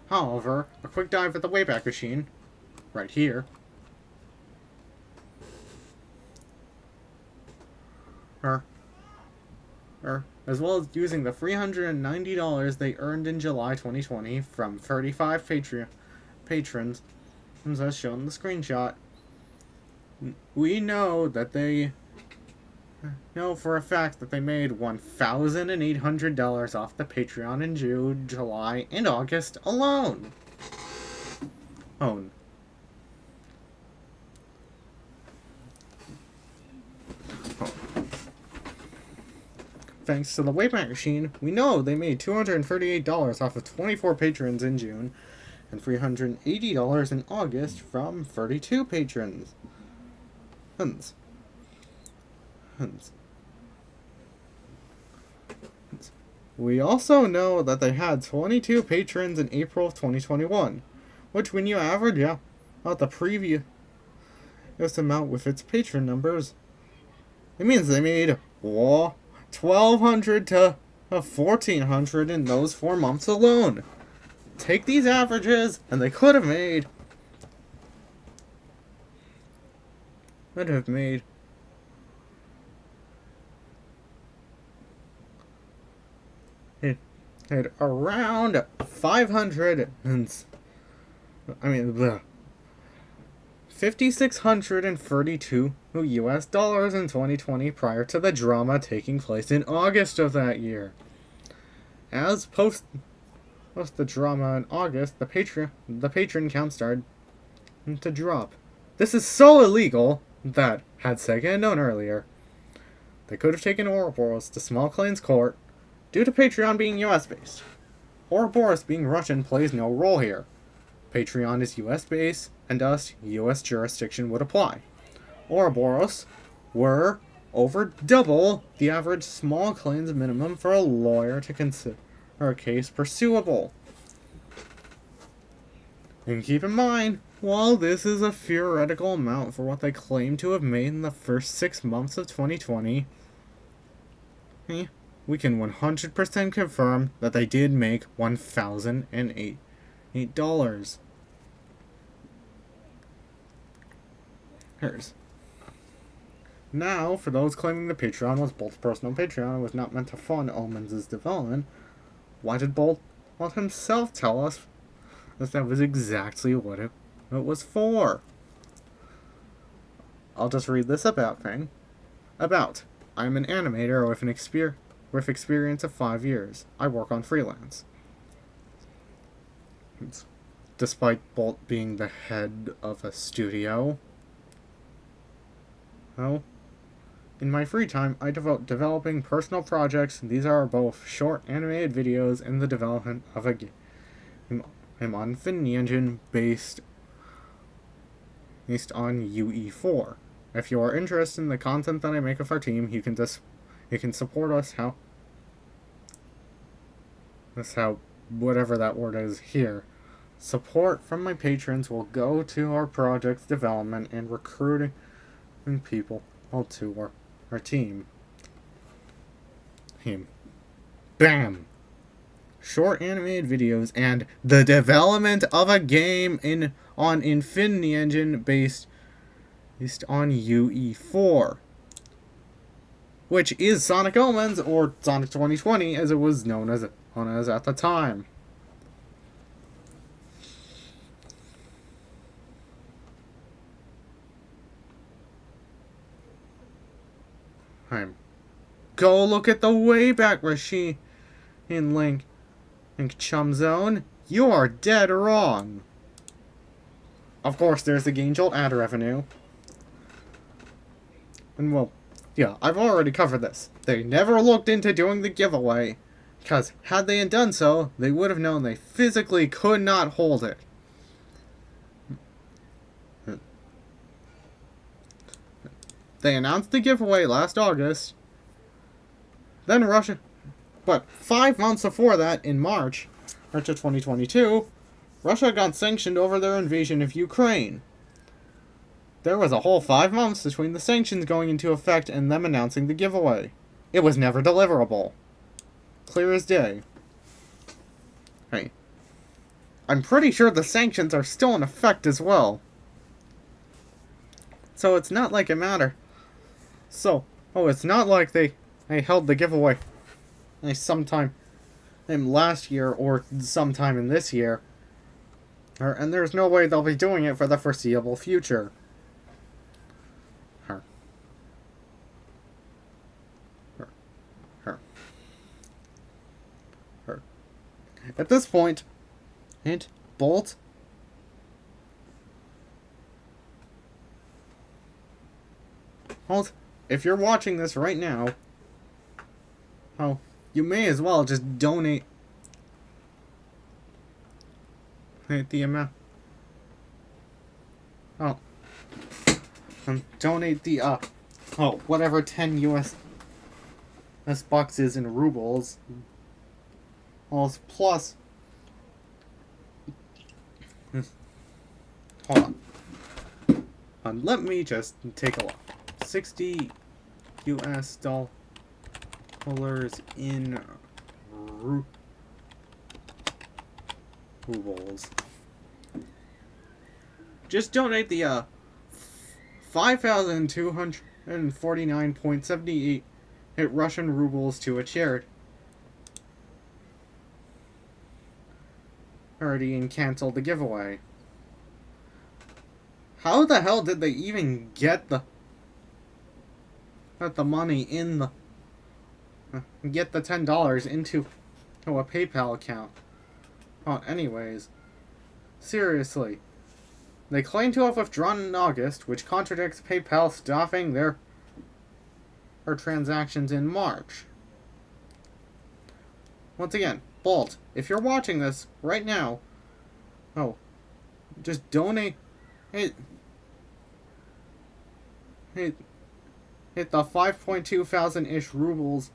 However, a quick dive at the Wayback Machine, right here, as well as using the $390 they earned in July 2020 from 35 patrons, as shown in the screenshot. We know for a fact that they made $1,800 off the Patreon in June, July, and August alone. Thanks to the Wayback Machine, we know they made $238 off of 24 patrons in June, and $380 in August from 32 patrons. We also know that they had 22 patrons in April of 2021, which when you average out the previous amount with its patron numbers, it means they made $1,200 to $1,400 in those 4 months alone. take these averages, and they could have made it around 500 and I mean bleh, 5,632 US dollars in 2020 prior to the drama taking place in August of that year. As post the drama in August, the patron count started to drop. This is so illegal that, had Sega known earlier, they could have taken Ouroboros to small claims court due to Patreon being US based. Ouroboros being Russian plays no role here. Patreon is US based, and thus US jurisdiction would apply. Ouroboros were over double the average small claims minimum for a lawyer to consider a case pursuable. And keep in mind, while this is a theoretical amount for what they claim to have made in the first 6 months of 2020, we can 100% confirm that they did make $1,008. Here's. Now, for those claiming the Patreon was Bolt's personal Patreon and was not meant to fund Omens' development, why did Bolt himself tell us that was exactly what it was for? I'll just read this about thing. About. I'm an animator with experience of 5 years. I work on freelance. Despite Bolt being the head of a studio. Oh. In my free time, I devote developing personal projects. These are both short animated videos and the development of a game. I'm on FewerJester based on UE4. If you are interested in the content that I make with our team, you can support us how whatever that word is here. Support from my patrons will go to our project's development and recruiting people to our team. Bam! Short animated videos and the development of a game on Infinity Engine based on UE4, which is Sonic Omens, or Sonic 2020 as it was known as at the time. Go look at the Wayback Machine in Link Chum Zone. You are dead wrong. Of course, there's the Angel ad revenue. And well, yeah, I've already covered this. They never looked into doing the giveaway, because had they done so, they would have known they physically could not hold it. They announced the giveaway last August. Then Russia... But 5 months before that, in March of 2022, Russia got sanctioned over their invasion of Ukraine. There was a whole 5 months between the sanctions going into effect and them announcing the giveaway. It was never deliverable. Clear as day. Hey. I'm pretty sure the sanctions are still in effect as well. So it's not like it mattered. It's not like they held the giveaway sometime in last year or sometime in this year. And there's no way they'll be doing it for the foreseeable future. At this point, Bolt if you're watching this right now, you may as well just donate the amount. Donate the whatever 10 US bucks is in rubles. Plus, hold on. Let me just take a look. 60 US dollars in rubles. Just donate the 5,249.78 Russian rubles to a charity and cancel the giveaway. How the hell did they even get the money in the get the $10 into a PayPal account? Oh, anyways, seriously, they claim to have withdrawn in August, which contradicts PayPal stopping their transactions in March. Once again, Bolt, if you're watching this right now, just donate. Hit the 5.2 thousand-ish rubles.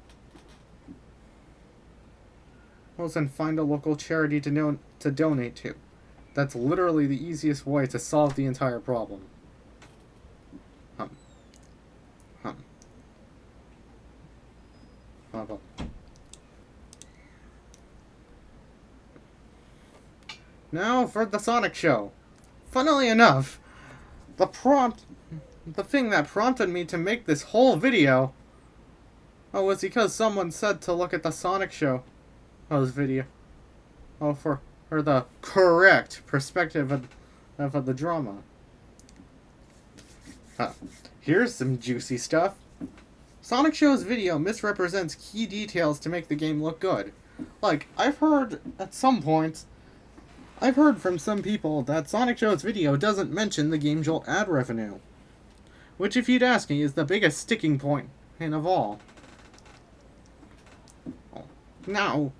And find a local charity to donate to. That's literally the easiest way to solve the entire problem. Now for the Sonic show. Funnily enough, the thing that prompted me to make this whole video was because someone said to look at the Sonic show video. For the correct perspective of the drama. Here's some juicy stuff. Sonic Show's video misrepresents key details to make the game look good. Like, I've heard from some people that Sonic Show's video doesn't mention the Game Jolt ad revenue. Which, if you'd ask me, is the biggest sticking point of all. Now,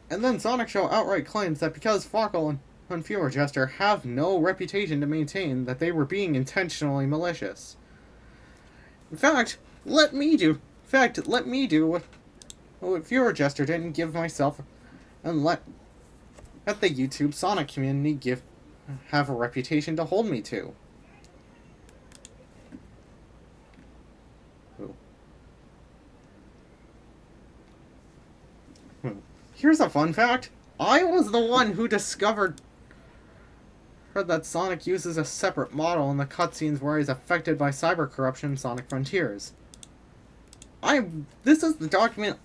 and then Sonic Show outright claims that because Farkle and FewerJester have no reputation to maintain, that they were being intentionally malicious. In fact, let me do what FewerJester didn't give myself, and let the YouTube Sonic community have a reputation to hold me to. Here's a fun fact. I was the one who discovered that Sonic uses a separate model in the cutscenes where he's affected by cyber corruption in Sonic Frontiers. This is a document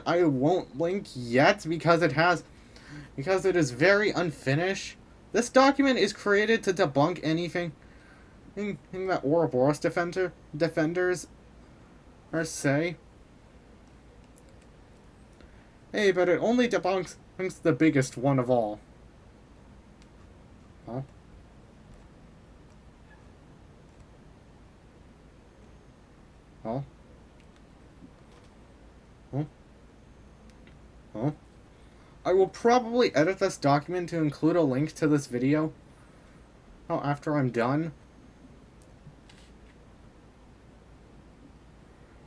I won't link yet because it is very unfinished. This document is created to debunk anything that Ouroboros defenders say. Hey, but it only debunks the biggest one of all. Huh? Huh? Huh? Huh? I will probably edit this document to include a link to this video after I'm done.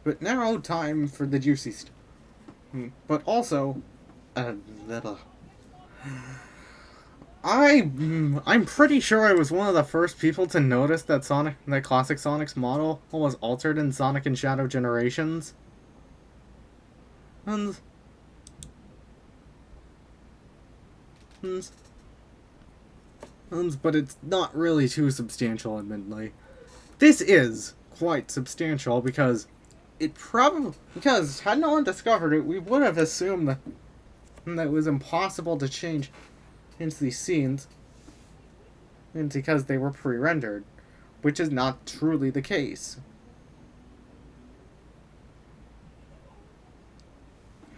But now, time for the juicy stuff. But also, I'm pretty sure I was one of the first people to notice that the classic Sonic's model was altered in Sonic and Shadow Generations. But it's not really too substantial, admittedly. This is quite substantial because had no one discovered it, we would have assumed that it was impossible to change into these scenes, and because they were pre-rendered, which is not truly the case.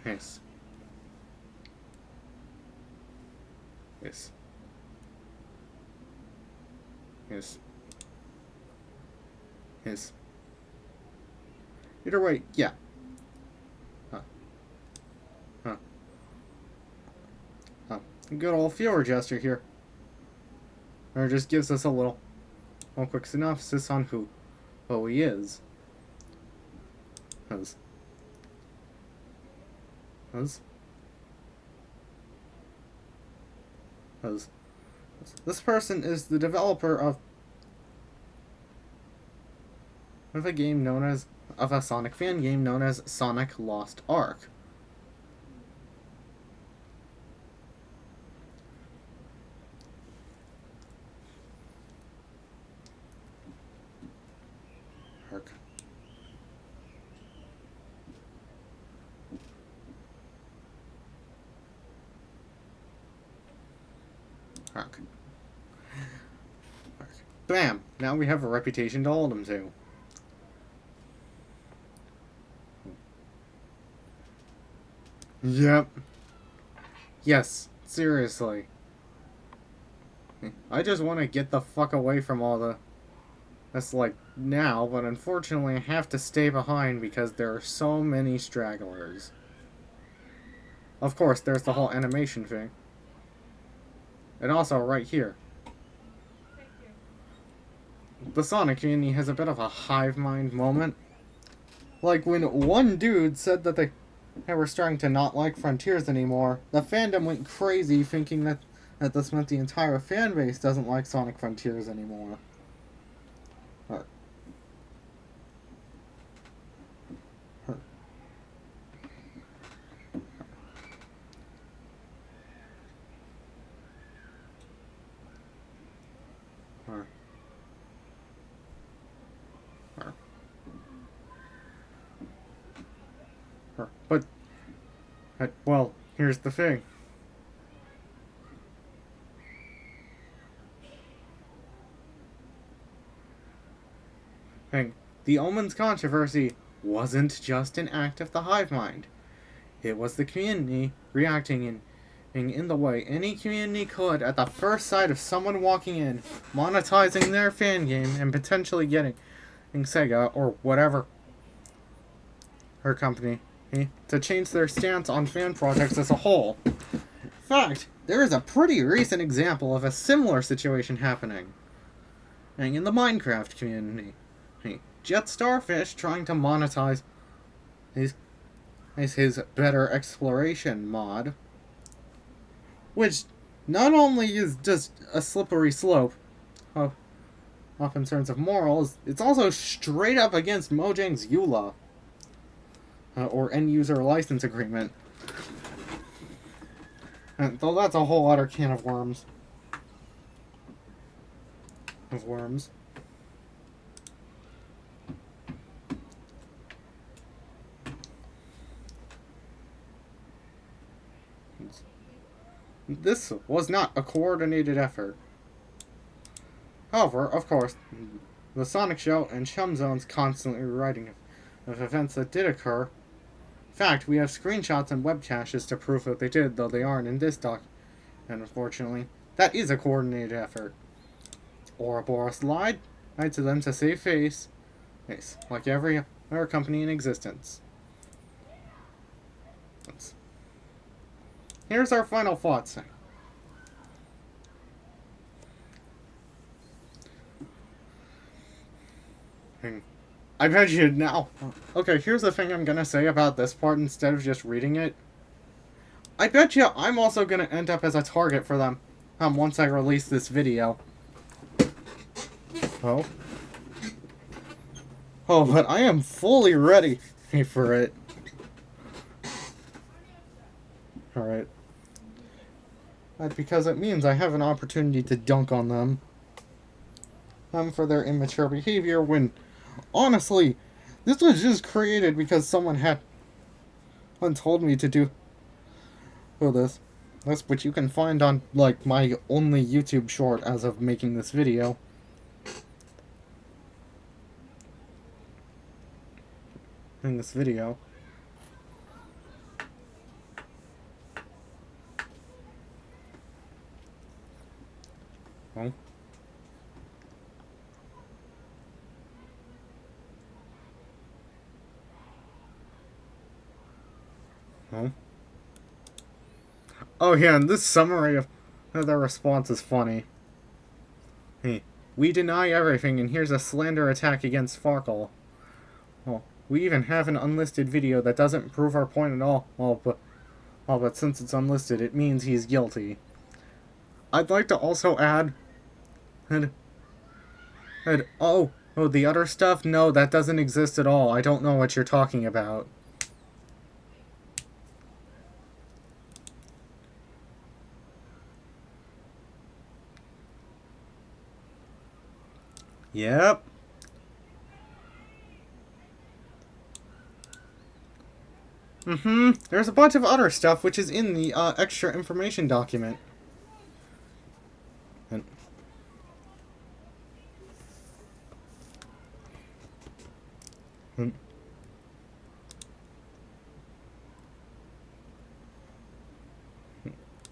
Yes. Yes. Yes. Yes. Either way, yeah. Good old FewerJester here. Or just gives us a little quick synopsis on who he is. This person is the developer of a Sonic fan game known as Sonic Lost Ark. Ark. Ark. Bam! Now we have a reputation to hold him to. Yep. Yes, seriously. I just want to get the fuck away from all the... That's like now, but unfortunately I have to stay behind because there are so many stragglers. Of course, there's the whole animation thing. And also right here. The Sonic community has a bit of a hive mind moment. Like when one dude said that they were starting to not like Frontiers anymore, the fandom went crazy thinking that this meant the entire fan base doesn't like Sonic Frontiers anymore. But, well, here's the thing. The Omens controversy wasn't just an act of the hive mind. It was the community reacting in the way any community could at the first sight of someone walking in, monetizing their fan game, and potentially getting Sega, or whatever her company, to change their stance on fan projects as a whole. In fact, there is a pretty recent example of a similar situation happening in the Minecraft community. Jet Starfish trying to monetize his better exploration mod, which not only is just a slippery slope of concerns of morals, it's also straight up against Mojang's EULA, or end user license agreement. Though that's a whole other can of worms. This was not a coordinated effort. However, of course, the Sonic Show and Chum Zone's constantly rewriting of events that did occur. In fact, we have screenshots and web caches to prove that they did, though they aren't in this doc. And unfortunately, that is a coordinated effort. Ouroboros lied to them to save face, like every other company in existence. Here's our final thoughts. I bet you now. Okay, here's the thing I'm gonna say about this part instead of just reading it. I bet you I'm also gonna end up as a target for them once I release this video. Oh, but I am fully ready for it. Alright. Because it means I have an opportunity to dunk on them for their immature behavior when, honestly, this was just created because someone had told me to do this. That's what you can find on, like, my only YouTube short as of making this video. In this video. Oh. Oh. Oh yeah, and this summary of their response is funny. Hey, we deny everything, and here's a slander attack against Farkle. Oh, we even have an unlisted video that doesn't prove our point at all. But since it's unlisted, it means he's guilty. I'd like to also add... the other stuff? No, that doesn't exist at all. I don't know what you're talking about. Yep. There's a bunch of other stuff which is in the extra information document.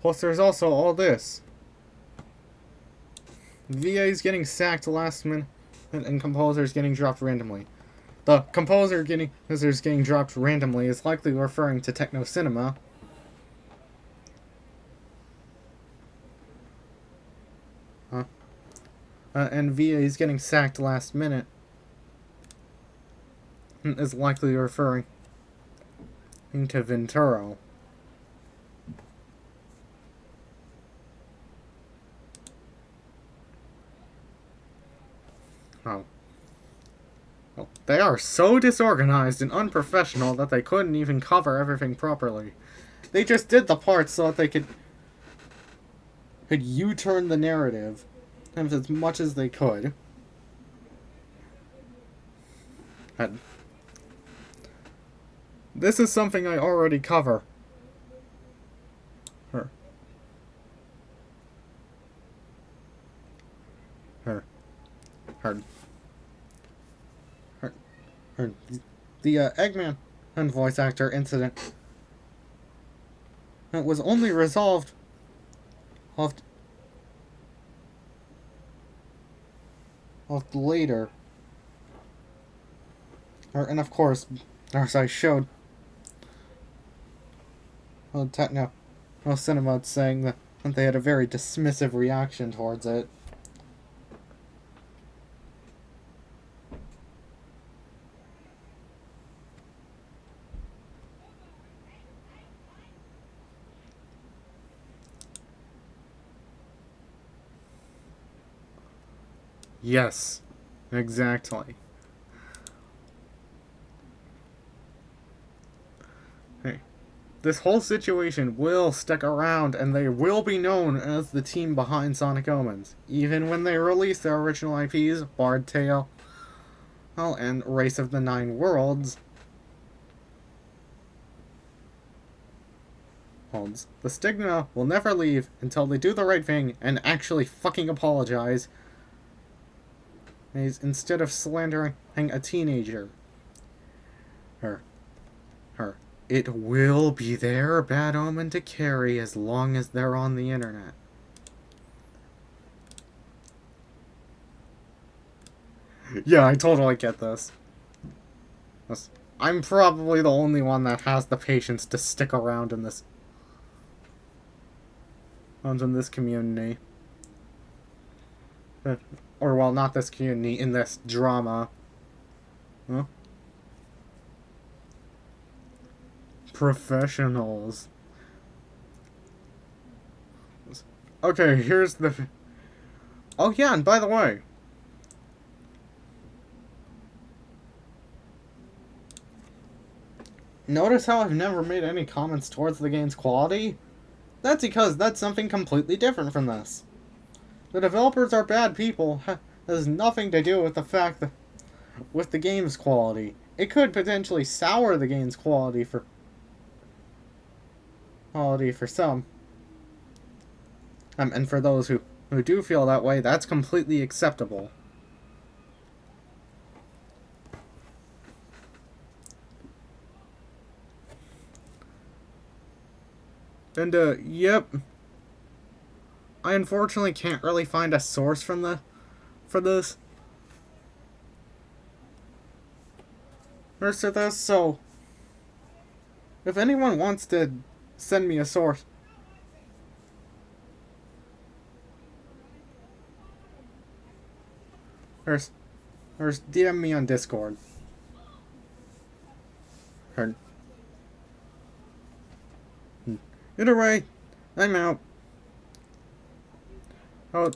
Plus, there's also all this. VA's getting sacked last minute, and composers getting dropped randomly. The composers getting dropped randomly is likely referring to techno cinema. And VA's getting sacked last minute is likely referring to Venturo. Oh. Well, they are so disorganized and unprofessional that they couldn't even cover everything properly. They just did the parts so that they could U-turn the narrative as much as they could. And this is something I already cover. The Eggman and voice actor incident was only resolved later. And of course, as I showed, Techno Cinema saying that they had a very dismissive reaction towards it. Yes, exactly. Hey, this whole situation will stick around, and they will be known as the team behind Sonic Omens, even when they release their original IPs, Bard Tale, and Race of the Nine Worlds. The stigma will never leave until they do the right thing and actually fucking apologize, instead of slandering a teenager. It will be their bad omen to carry as long as they're on the internet. Yeah, I totally get this. I'm probably the only one that has the patience to stick around in this community. Or, well, not this community, in this drama. Huh? Professionals. Okay, here's the... Oh yeah, and by the way... Notice how I've never made any comments towards the game's quality? That's because that's something completely different from this. The developers are bad people has nothing to do with the fact that with the game's quality. It could potentially sour the game's quality for some. And for those who do feel that way, that's completely acceptable. And, yep. I unfortunately can't really find a source for this. For this, so if anyone wants to send me a source, or DM me on Discord. Either way, I'm out. Oh.